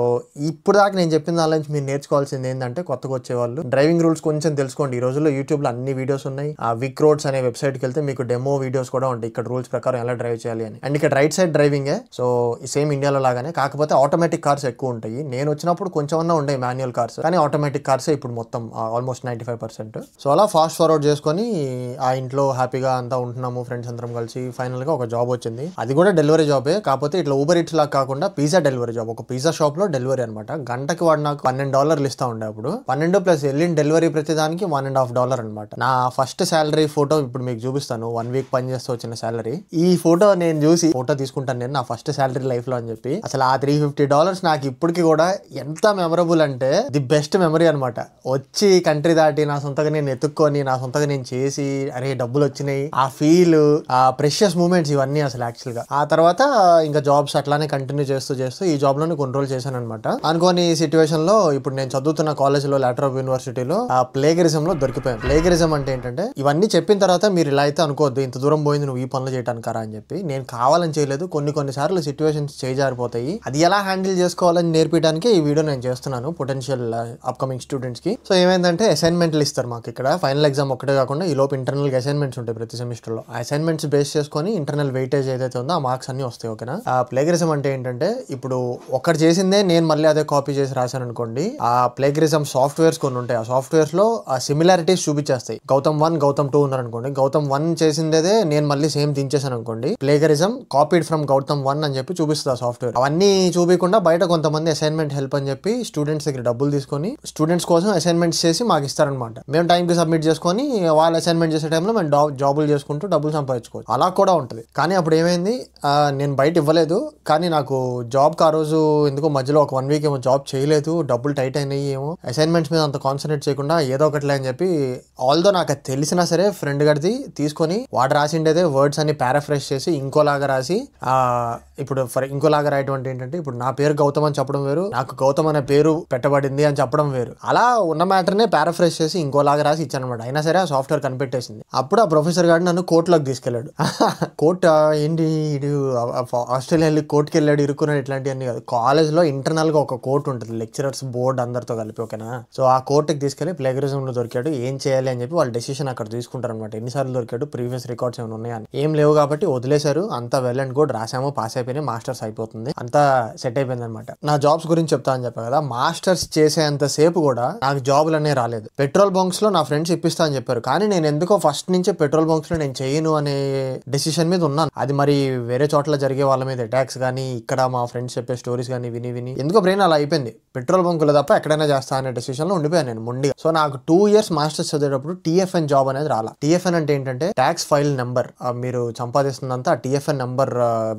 ఇప్పుడు దాకా నేను చెప్పిన దాని నుంచి మీరు నేర్చుకోవాల్సింది ఏంటంటే, కొత్తగా వచ్చే వాళ్ళు డ్రైవింగ్ రూల్స్ కొంచెం తెలుసుకోండి. ఈ రోజుల్లో యూట్యూబ్ లో అన్ని వీడియోస్ ఉన్నాయి. ఆ విక్ రోడ్స్ అనే వెబ్సైట్ కి వెళ్తే మీకు డెమో వీడియోస్ కూడా ఉంటాయి, ఇక్కడ రూల్స్ ప్రకారం ఎలా డ్రైవ్ చేయాలి అని. అండ్ ఇక్కడ రైట్ సైడ్ డ్రైవింగే, సో సేమ్ ఇండియాలో లాగానే, కాకపోతే ఆటోమేటిక్ కార్స్ ఎక్కువ ఉంటాయి. నేను వచ్చినప్పుడు కొంచెం అన్నా ఉండే మాన్యువల్ కార్స్, కానీ ఆటోమేటిక్ కార్స్ ఇప్పుడు మొత్తం ఆల్మోస్ట్ 95%. సో అలా ఫాస్ట్ ఫార్వర్డ్ చేసుకొని ఆ ఇంట్లో హ్యాపీగా అంతా ఉంటున్నాము ఫ్రెండ్స్ అందరం కలిసి. ఫైనల్ గా ఒక జాబ్ వచ్చింది, అది కూడా డెలివరీ జాబే, కాకపోతే ఇట్లా ఊబర్ ఈట్స్ లాగా కాకుండా పిజ్జా డెలివరీ జాబ్. ఒక పిజ్జా షాప్ లో డెలివరీ అనమాట. గంటకి వాడు నాకు $12 ఇస్తా ఉండే అప్పుడు. 12 ప్లస్ వెళ్ళిన డెలివరీ ప్రతి దానికి $1.50 అనమాట. నా ఫస్ట్ శాలరీ ఫోటో ఇప్పుడు మీకు చూపిస్తాను, 1 వీక్ పని చేస్తూ వచ్చిన శాలరీ. ఈ ఫోటో నేను చూసి ఫోటో తీసుకుంటాను నేను నా ఫస్ట్ శాలరీ లైఫ్ లో అని చెప్పి. అసలు ఆ $350 నాకు ఇప్పటికి కూడా ఎంత మెమరబుల్ అంటే ది బెస్ట్ మెమరీ అనమాట. వచ్చి కంట్రీ దాటి నా సొంతగా నేను ఎత్తుక్కొని నా సొంతగా నేను చేసి అరే డబ్బులు వచ్చినాయి, ఆ ఫీల్, ఆ ప్రెషియస్ మూమెంట్స్ ఇవన్నీ అసలు యాక్చువల్ గా. ఆ తర్వాత ఇంకా జాబ్స్ అట్లానే కంటిన్యూ చేస్తూ ఈ జాబ్ లోనే కొన్ని రోజులు చేశాను అనమాట. అనుకోని సిచ్యువేషన్ లో ఇప్పుడు నేను చదువుతున్న కాలేజ్ లో లాటర్ ఆఫ్ యూనివర్సిటీలో ఆ ప్లేగరిజం లో దొరికిపోయాను. ప్లేగరిజం అంటే ఏంటంటే, ఇవన్నీ చెప్పిన తర్వాత మీరు ఇలా అయితే అనుకోవద్దు, ఇంత దూరం పోయింది నువ్వు ఈ పనులు చేయడానికి అని చెప్పి. నేను కావాలని చేయలేదు, కొన్ని సార్లు సిచ్యువేషన్స్ చేజారిపోతాయి, అది ఎలా హ్యాండిల్ చేసుకోవాలని నేర్పించడానికి ఈ వీడియో నేను చేస్తున్నాను పొటెన్షియల్ అప్కమింగ్ స్టూడెంట్స్ కి. సో ఏమైందంటే అసైన్మెంట్లు ఇస్తారు మాకు ఇక్కడ. ఫైనల్ ఎగ్జామ్ ఒకటే కాకుండా ఈ లోపు ఇంటర్నల్ అసైన్మెంట్స్ ఉంటాయి ప్రతి సెమిస్టర్ లో. ఆ అసైన్మెంట్స్ బేస్ చేసుకొని ఇంటర్నల్ వెయిటేజ్ ఏదైతే ఉందో ఆ మార్క్స్ అన్ని వస్తాయి. ఓకేనా. ఆ ప్లేగరిజం అంటే ఏంటంటే, ఇప్పుడు ఒకటి చేసిందే నేను మళ్ళీ అదే కాపీ చేసి రాశాను అనుకోండి, ఆ ప్లేగరిజం సాఫ్ట్వేర్స్ కొన్ని ఉంటాయి. ఆ సాఫ్ట్వేర్స్ లో ఆ సిమిలారిటీస్ చూపించేస్తాయి. గౌతమ్ 1 గౌతమ్ 2 ఉన్నారు అనుకోండి, గౌతమ్ 1 చేసిందే నేను మళ్ళీ సేమ్ దించేసాను అనుకోండి, ప్లేగరిజం కాపీడ్ ఫ్రమ్ గౌతమ్ 1 అని చెప్పి చూపిస్తుంది ఆ సాఫ్ట్వేర్. అవన్నీ చూపించకుండా బయట కొంతమంది అసైన్మెంట్ హెల్ప్ అని చెప్పి స్టూడెంట్స్ దగ్గర డబ్బులు తీసుకొని స్టూడెంట్స్ కోసం అసైన్మెంట్స్ చేసి మాకు ఇస్తారనమాట. మేము టైంకి సబ్మిట్ చేసుకొని వాళ్ళు అసైన్మెంట్ చేసే టైంలో మేము జాబులు చేసుకుంటూ డబ్బులు సంపాదించుకోవచ్చు, అలా కూడా ఉంటుంది. కానీ అప్పుడు ఏమైంది, నేను బయట ఇవ్వలేదు, కానీ నాకు జాబ్కి ఆ రోజు ఎందుకో మధ్యలో ఒక 1 వీక్ ఏమో జాబ్ చేయలేదు, డబ్బులు టైట్ అయినాయి ఏమో, అసైన్మెంట్స్ మీద అంత కాన్సన్ట్రేట్ చేయకుండా ఏదో ఒకటిలే అని చెప్పి, ఆల్దో నాకు అది తెలిసినా సరే ఫ్రెండ్ గడిది తీసుకొని వాడు రాసిండేదే వర్డ్స్ అన్ని పారాఫ్రైజ్ చేసి ఇంకోలాగా రాసి, ఇప్పుడు ఇంకోలాగా రాయటం అంటే ఏంటంటే, ఇప్పుడు నా పేరు గౌతమ్ అని చెప్పడం వేరు, నాకు గౌతమ్ అనే పేరు పెట్టబడింది అని చెప్పడం వేరు. అలా ఉన్న మ్యాటర్నే పారాఫ్రైజ్ చేసి ఇంకోలాగా రాసి ఇచ్చాను అనమాట. అయినా సరే ఆ సాఫ్ట్వేర్ కనిపెట్టేసింది. అప్పుడు ఆ ప్రొఫెసర్ గారు నన్ను కోర్టులోకి తీసుకెళ్ళాడు. కోర్టు ఏంటి, ఇడు ఆస్ట్రేలియా వెళ్ళి కోర్టుకి వెళ్ళాడు ఇరుక్కున్నాడు, ఇట్లాంటివన్నీ కాదు. కాలేజ్లో ఇంటర్నల్గా ఒక కోర్టు ఉంటుంది, లెక్చరర్స్ బోర్డు అందరితో కలిపి, ఓకేనా. సో ఆ కోర్టుకి తీసుకెళ్లి ప్లేగరిజంలో దొరికాడు, ఏం చేయాలి అని చెప్పి వాళ్ళు డెసిషన్ అక్కడ తీసుకుంటారు అనమాట. ఎన్నిసార్లు దొరికాడు, ప్రీవియస్ రికార్డ్స్ ఏమైనా ఉన్నాయని. ఏం లేవు కాబట్టి వదిలేశారు. అంతా వెల్ అండ్ గుడ్, రాసాము, పాస్ అయిపోయినాయి, మాస్టర్స్ అయిపోతుంది, అంతా సెట్ అయిపోయింది అనమాట. నా జాబ్స్ గురించి చెప్తా అని చెప్పా కదా, మాస్టర్స్ చేసేంత సేపు కూడా నాకు జాబులు అనే రాలేదు. పెట్రోల్ బంక్స్ లో నా ఫ్రెండ్స్ ఇప్పిస్తా అని చెప్పారు, కానీ నేను ఎందుకో ఫస్ట్ నుంచే పెట్రోల్ బంక్స్ లో నేను చేయను అనే డెసిషన్ మీద ఉన్నాను. అది మరి వేరే చోట్ల జరిగే వాళ్ళ మీద అటాక్స్ కానీ, ఇక్కడ మా ఫ్రెండ్స్ చెప్పే స్టోరీస్ కానీ విని విని ఎందుకో బ్రెయిన్ అలా అయిపోయింది. పెట్రోల్ బంకులో తప్ప ఎక్కడైనా చేస్తా అనే డెసిషన్ లో ఉండిపోయాను నేను మొండిగా. సో నాకు 2 years మాస్టర్స్ చదివేటప్పుడు TFN జాబ్ అనేది రాలా. TFN అంటే ఏంటంటే ట్యాక్స్ ఫైల్ నెంబర్. మీరు సంపాదిస్తుందంతా ఆ TFN నెంబర్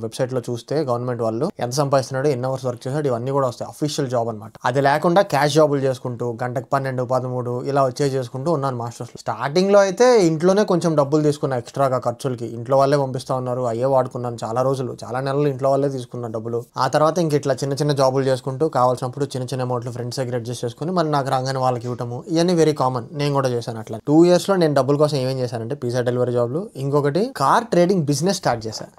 వెబ్సైట్ లో చూస్తే గవర్నమెంట్ వాళ్ళు ఎంత సంపాదిస్తున్నాడు, ఎన్ని అవర్స్ వర్క్ చేశాడు, ఇవన్నీ కూడా వస్తాయి. అఫీషియల్ జాబ్ అనమాట. అది లేకుండా క్యాష్ జాబులు చేసుకుంటూ గంటకు 12, 13 ఇలా చేసుకుంటూ ఉన్నాను మాస్టర్స్. స్టార్టింగ్ లో అయితే ఇంట్లోనే కొంచెం డబ్బులు తీసుకున్నా ఎక్స్ట్రాగా ఖర్చులకి. ఇంట్లో వాళ్ళే పంపిస్తా ఉన్నారు, అయ్యే వాడుకున్నాను చాలా రోజులు, చాలా నెలలు ఇంట్లో వాళ్ళే తీసుకున్న డబ్బులు. ఆ తర్వాత ఇంక ఇట్లా చిన్న చిన్న జాబులు చేసుకుంటూ కావాల్సినప్పుడు చిన్న చిన్న అమౌంట్లు ఫ్రెండ్స్ దగ్గర అడ్జస్ట్ చేసుకుని మరి నాకు రాగానే వాళ్ళకి ఇవ్వటము, ఇవన్నీ వెరీ కామన్. నేను కూడా చేశాను అట్లా. 2 years లో నేను డబ్బుల కోసం ఏమేం చేశానంటే పిజ్జా డెలివరీ జాబ్లు, ఇంకొకటి కార్ ట్రేడింగ్ బిజినెస్ స్టార్ట్ చేశాను.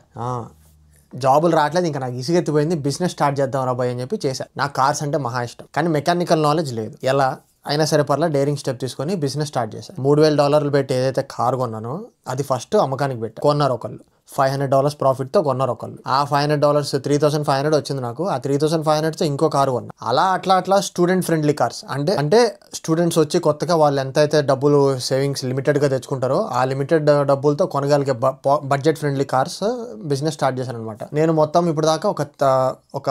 జాబులు రావట్లేదు, ఇంకా నాకు ఇసుగెత్తిపోయింది, బిజినెస్ స్టార్ట్ చేద్దాం రాబాయ్ అని చెప్పి చేశాను. నాకు కార్స్ అంటే మహా ఇష్టం, కానీ మెకానికల్ నాలెడ్జ్ లేదు. ఎలా అయినా సరే పర్లా డేరింగ్ స్టెప్ తీసుకొని బిజినెస్ స్టార్ట్ చేశాను. $3,000 పెట్టి ఏదైతే కార్ కొన్నానో అది ఫస్ట్ అమ్మకానికి పెట్టి కొన్నారు ఒకళ్ళు. $500 ప్రాఫిట్తో కొన్నారు ఒకళ్ళు. ఆ $500 $3,500 వచ్చింది నాకు. ఆ $3,500తో ఇంకో కారు కొన్నా. అలా అట్లా స్టూడెంట్ ఫ్రెండ్లీ కార్స్, అంటే స్టూడెంట్స్ వచ్చి కొత్తగా వాళ్ళు ఎంతైతే డబ్బులు సేవింగ్స్ లిమిటెడ్గా తెచ్చుకుంటారో ఆ లిమిటెడ్ డబ్బులతో కొనగలిగే budget friendly cars business start చేశాను అనమాట. నేను మొత్తం ఇప్పుడు దాకా ఒక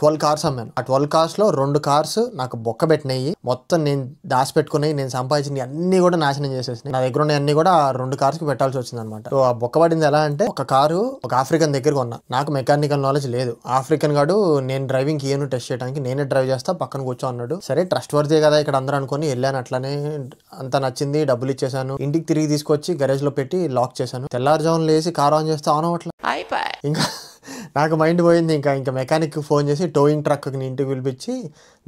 12 కార్స్ అమ్మాను. ఆ 12 కార్స్లో 2 కార్స్ నాకు బొక్క పెట్టినాయి. మొత్తం నేను దాచిపెట్టుకున్నాయి, నేను సంపాదించినవి అన్ని కూడా నాశనం చేసేసినాయి. నా దగ్గర ఉన్న అన్ని కూడా ఆ 2 కార్స్కి పెట్టాల్సి వచ్చింది అనమాట. సో ఆ బొక్క పడింది ఎలా అంటే, ఒక కారు ఒక ఆఫ్రికన్ దగ్గర కొన్నా. నాకు మెకానికల్ నాలెడ్జ్ లేదు. ఆఫ్రికన్ గాడు నేను డ్రైవింగ్ కి టెస్ట్ చేయడానికి నేనే డ్రైవ్ చేస్తా, పక్కన కూర్చో అన్నాడు. సరే ట్రస్ట్ వర్తీ కదా ఇక్కడ అందరూ అనుకుని వెళ్ళాను. అట్లానే అంత నచ్చింది, డబ్బులు ఇచ్చేసాను. ఇంటికి తిరిగి తీసుకొచ్చి గరేజ్ లో పెట్టి లాక్ చేశాను. తెల్లారుజామున లేసి కార్ ఆన్ చేస్తే ఆన్ అవ్వట్లేదు. ఇంకా నాకు మైండ్ పోయింది. ఇంకా మెకానిక్కి ఫోన్ చేసి టోయింగ్ ట్రక్ని ఇంటికి పిలిపించి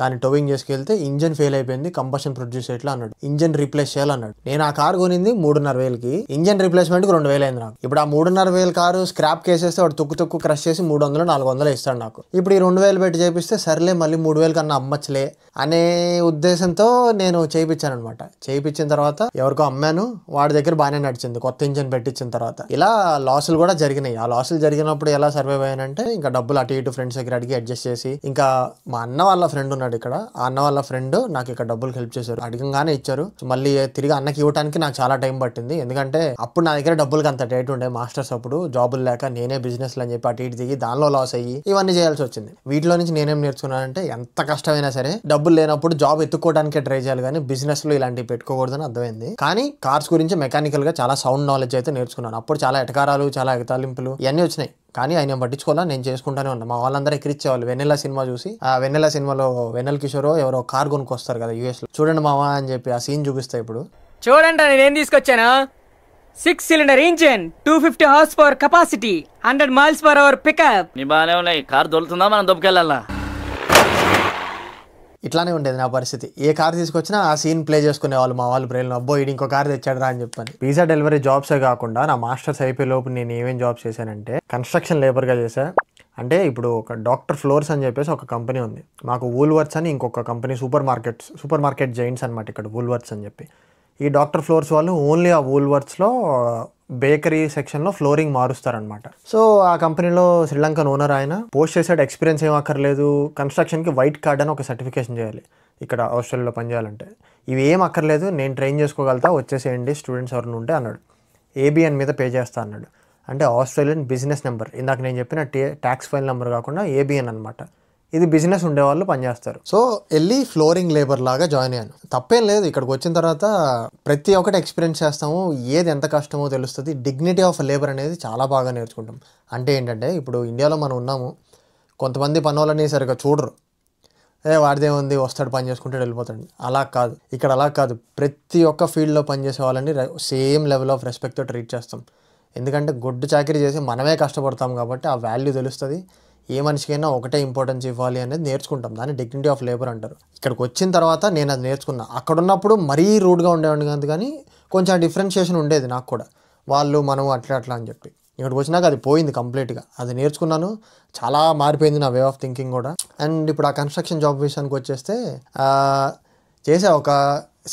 దాన్ని టోయింగ్ చేసుకెళ్తే ఇంజన్ ఫెయిల్ అయిపోయింది, కంబషన్ ప్రొడ్యూస్ చేయట్లా అన్నాడు. ఇంజన్ రీప్లేస్ చేయాలన్నాడు. నేను ఆ కారు కొనింది 3,500కి, ఇంజన్ రీప్లేస్మెంట్కి 2,000 అయింది నాకు. ఇప్పుడు ఆ 3,500 కారు స్క్రాప్ కేసేస్తే వాడు తుక్కు క్రష్ చేసి 300, 400 ఇస్తాడు నాకు. ఇప్పుడు ఈ 2,000 పెట్టి చేపిస్తే సర్లే మళ్ళీ 3,000 కన్నా అమ్మచ్చులే అనే ఉద్దేశంతో నేను చేయించాను అనమాట. చేయించిన తర్వాత ఎవరికో అమ్మాను, వాడి దగ్గర బాగానే నడిచింది కొత్త ఇంజన్ పెట్టించిన తర్వాత. ఇలా లాసులు కూడా జరిగినాయి. ఆ లాసులు జరిగినప్పుడు ఎలా సర్వైవ్ అయ్యానంటే, ఇంకా డబ్బులు అటు ఇటు ఫ్రెండ్స్ దగ్గర అడిగి అడ్జస్ట్ చేసి, ఇంకా మా అన్న వాళ్ళ ఫ్రెండ్ ఉన్నాడు ఇక్కడ, ఆ అన్న వాళ్ళ ఫ్రెండ్ నాకు ఇక్కడ డబ్బులు హెల్ప్ చేశారు, అడగంగానే ఇచ్చారు. మళ్ళీ తిరిగి అన్నకి ఇవ్వడానికి నాకు చాలా టైం పట్టింది, ఎందుకంటే అప్పుడు నా దగ్గర డబ్బులకి అంత డేట్ ఉండే. మాస్టర్స్ అప్పుడు జాబులు లేక నేనే బిజినెస్ అని చెప్పి అటు ఇటు దిగి దానిలో లాస్ అయ్యి ఇవన్నీ చేయాల్సి వచ్చింది. వీటిలో నుంచి నేనేం నేర్చుకున్నానంటే, ఎంత కష్టమైనా సరే డబ్బులు లేనప్పుడు జాబ్ ఎత్తుకోవడానికే ట్రై చేయాలి, కానీ బిజినెస్ లో ఇలాంటివి పెట్టుకోకూడదని అర్థమైంది. కానీ కార్స్ గురించి మెకానికల్ గా చాలా సౌండ్ నాలెడ్జ్ అయితే నేర్చుకున్నాను. అప్పుడు చాలా ఎటకారాలు, చాలా ఎగతాళింపులు ఇవన్నీ వచ్చినాయి, కానీ ఆయన పట్టించుకోవాలా, నేను చేసుకుంటానే ఉన్నా. మా వాళ్ళందరూ ఎక్కిరిచ్చేవాళ్ళు. వెన్నెల సినిమా చూసి, ఆ వెన్నెల సినిమాలో వెన్నెల కిషోరో ఎవరో కార్ కొనుక్కొస్తారు కదా US లో, చూడండి మావా అని చెప్పి ఆ సీన్ చూపిస్తా. ఇప్పుడు చూడండి నేనేం తీసుకొచ్చాను. 6-cylinder engine, 250 horsepower capacity, 100 miles/hour pickup. నీ బాగానే ఉన్నాయి. కార్ దొరుకుతుందా, మనం దొబ్బకెళ్ళాలా? ఇట్లానే ఉండేది నా పరిస్థితి. ఏ కార్ తీసుకొచ్చినా ఆ సీన్ ప్లే చేసుకునే వాళ్ళు మా వాళ్ళు బ్రెయిన్లో. అబ్బో ఇది ఇంకో కార్ తెచ్చాడు రా అని చెప్పని. పిజ్జా డెలివరీ జాబ్సే కాకుండా నా మాస్టర్స్ అయిపోయే లోపు నేను ఏమేం జాబ్స్ చేశానంటే, కన్స్ట్రక్షన్ లేబర్గా చేశా. అంటే ఇప్పుడు ఒక డాక్టర్ ఫ్లోర్స్ అని చెప్పేసి ఒక కంపెనీ ఉంది మాకు. వూల్వర్త్స్ అని ఇంకొక కంపెనీ, సూపర్ మార్కెట్ జైంట్స్ అనమాట ఇక్కడ వూల్వర్త్స్ అని చెప్పి. ఈ డాక్టర్ ఫ్లోర్స్ వాళ్ళు ఓన్లీ ఆ వూల్వర్త్స్లో బేకరీ సెక్షన్లో ఫ్లోరింగ్ మారుస్తారనమాట. సో ఆ కంపెనీలో శ్రీలంకన్ ఓనర్ ఆయన పోస్ట్ చేసాడు, ఎక్స్పీరియన్స్ ఏం అక్కర్లేదు, కన్స్ట్రక్షన్కి వైట్ కార్డ్ అని ఒక సర్టిఫికేషన్ చేయాలి ఇక్కడ ఆస్ట్రేలియాలో పనిచేయాలంటే. ఇవి ఏం అక్కర్లేదు, నేను ట్రైన్ చేసుకోగలుగుతా, వచ్చేసేయండి స్టూడెంట్స్ ఎవరిని ఉంటే అన్నాడు. ABN మీద పే చేస్తా అన్నాడు. అంటే ఆస్ట్రేలియన్ బిజినెస్ నెంబర్, ఇందాక నేను చెప్పిన ట్యాక్స్ ఫైల్ నెంబర్ కాకుండా ABN అనమాట. ఇది బిజినెస్ ఉండేవాళ్ళు పనిచేస్తారు. సో వెళ్ళి ఫ్లోరింగ్ లేబర్ లాగా జాయిన్ అయ్యాను. తప్పేం లేదు. ఇక్కడికి వచ్చిన తర్వాత ప్రతి ఒక్కటి ఎక్స్పీరియన్స్ చేస్తాము, ఏది ఎంత కష్టమో తెలుస్తుంది. డిగ్నిటీ ఆఫ్ లేబర్ అనేది చాలా బాగా నేర్చుకుంటాం. అంటే ఏంటంటే ఇప్పుడు ఇండియాలో మనం ఉన్నాము, కొంతమంది పని వాళ్ళని సరిగ్గా చూడరు, వాడిదేముంది వస్తాడు పని చేసుకుంటాడు వెళ్ళిపోతాడు. అలా కాదు, ఇక్కడ అలా కాదు. ప్రతి ఒక్క ఫీల్డ్లో పనిచేసే వాళ్ళని సేమ్ లెవెల్ ఆఫ్ రెస్పెక్ట్తో ట్రీట్ చేస్తాం. ఎందుకంటే గొడ్డు చాకరీ చేసి మనమే కష్టపడతాం కాబట్టి ఆ వాల్యూ తెలుస్తుంది. ఏ మనిషికైనా ఒకటే ఇంపార్టెన్స్ ఇవ్వాలి అనేది నేర్చుకుంటాం. దాన్ని డిగ్నిటీ ఆఫ్ లేబర్ అంటారు. ఇక్కడికి వచ్చిన తర్వాత నేను అది నేర్చుకున్నా. అక్కడ ఉన్నప్పుడు మరీ రూడ్గా ఉండేవాడిని కాదు, కానీ కొంచెం డిఫరెన్షియేషన్ ఉండేది నాకు కూడా, వాళ్ళు మనం అట్లా అని చెప్పి. ఇక్కడికి వచ్చినాక అది పోయింది కంప్లీట్గా. అది నేర్చుకున్నాను, చాలా మారిపోయింది నా వే ఆఫ్ థింకింగ్ కూడా. అండ్ ఇప్పుడు ఆ కన్స్ట్రక్షన్ జాబ్ విషయానికి వచ్చేస్తే చేసా ఒక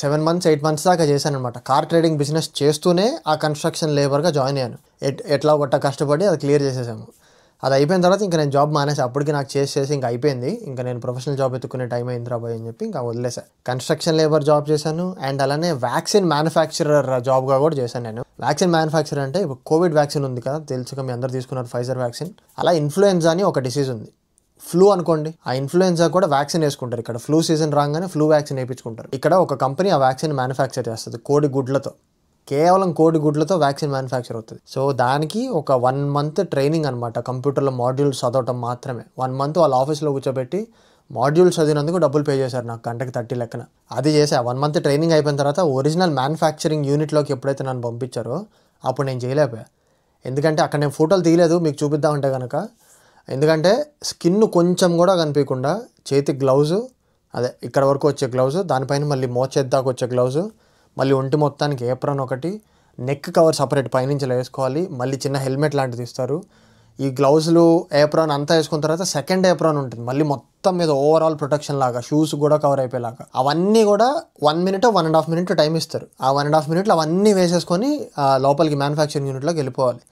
7 months 8 months దాకా చేశాను అనమాట. కార్ ట్రేడింగ్ బిజినెస్ చేస్తూనే ఆ కన్స్ట్రక్షన్ లేబర్గా జాయిన్ అయ్యాను. ఎట్లా గొట్ట కష్టపడి అది క్లియర్ చేసేసాము. అది అయిపోయిన తర్వాత ఇంకా నేను జాబ్ మానేసి, అప్పటికి నాకు చేసి ఇంకా అయిపోయింది, ఇంకా నేను ప్రొఫెషనల్ జాబ్ ఎత్తుకునే టైం అయింది రాబోయే అని చెప్పి ఇంకా వదిలేసాను. కన్స్ట్రక్షన్ లేబర్ జాబ్ చేశాను. అండ్ అలానే వ్యాక్సిన్ మ్యానుఫ్యాక్చరర్ జాబ్గా కూడా చేశాను నేను. వ్యాక్సిన్ మ్యానుఫ్యాక్చరర్ అంటే ఇప్పుడు కోవిడ్ వ్యాక్సిన్ ఉంది కదా, తెలుసుగా మీ అందరు తీసుకున్నారు ఫైజర్ వ్యాక్సిన్. అలా ఇన్ఫ్లుయెన్జా అని ఒక డిసీజ్ ఉంది, ఫ్లూ అనుకోండి. ఆ ఇన్ఫ్లుయెన్జా కూడా వ్యాక్సిన్ వేసుకుంటారు. ఇక్కడ ఫ్లూ సీజన్ రాగానే ఫ్లూ వ్యాక్సిన్ వేయించుకుంటారు. ఇక్కడ ఒక కంపెనీ ఆ వ్యాక్సిన్ మ్యానుఫ్యాక్చర్ చేస్తుంది కోడి గుడ్లతో. కేవలం కోడి గుడ్లతో వ్యాక్సిన్ మ్యానుఫ్యాక్చర్ అవుతుంది. సో దానికి ఒక 1 month ట్రైనింగ్ అనమాట. కంప్యూటర్లో మాడ్యూల్స్ చదవటం మాత్రమే. 1 month వాళ్ళ ఆఫీస్లో కూర్చోబెట్టి మాడ్యూల్స్ చదివినందుకు డబ్బులు పే చేశారు నాకు, గంటకి 30 లెక్కన. అది చేసా. 1 month ట్రైనింగ్ అయిపోయిన తర్వాత ఒరిజినల్ మ్యానుఫ్యాక్చరింగ్ యూనిట్లోకి ఎప్పుడైతే నన్ను పంపించారో అప్పుడు నేను చేయలేకపోయా. ఎందుకంటే అక్కడ నేను ఫోటోలు తీయలేదు, మీకు చూపిద్దామంటే కనుక. ఎందుకంటే స్కిన్ కొంచెం కూడా కనిపించకుండా చేతికి గ్లౌజు, అదే ఇక్కడ వరకు వచ్చే గ్లౌజు, దానిపైన మళ్ళీ మోచేద్దాకు వచ్చే గ్లౌజు, మళ్ళీ ఒంటి మొత్తానికి ఏప్రాన్ ఒకటి, నెక్ కవర్ సపరేట్ పైనుంచి వేసుకోవాలి, మళ్ళీ చిన్న హెల్మెట్ లాంటిది ఇస్తారు. ఈ గ్లౌజులు ఏప్రాన్ అంతా వేసుకున్న తర్వాత సెకండ్ ఏప్రాన్ ఉంటుంది, మళ్ళీ మొత్తం మీద ఓవరాల్ ప్రొటెక్షన్ లాగా, షూస్ కూడా కవర్ అయిపోయేలాగా. అవన్నీ కూడా 1 minute 1.5 minute టైం ఇస్తారు. ఆ 1.5 minutes అవన్నీ వేసేసుకొని లోపలికి మ్యానుఫ్యాక్చరింగ్ యూనిట్లోకి వెళ్ళిపోవాలి.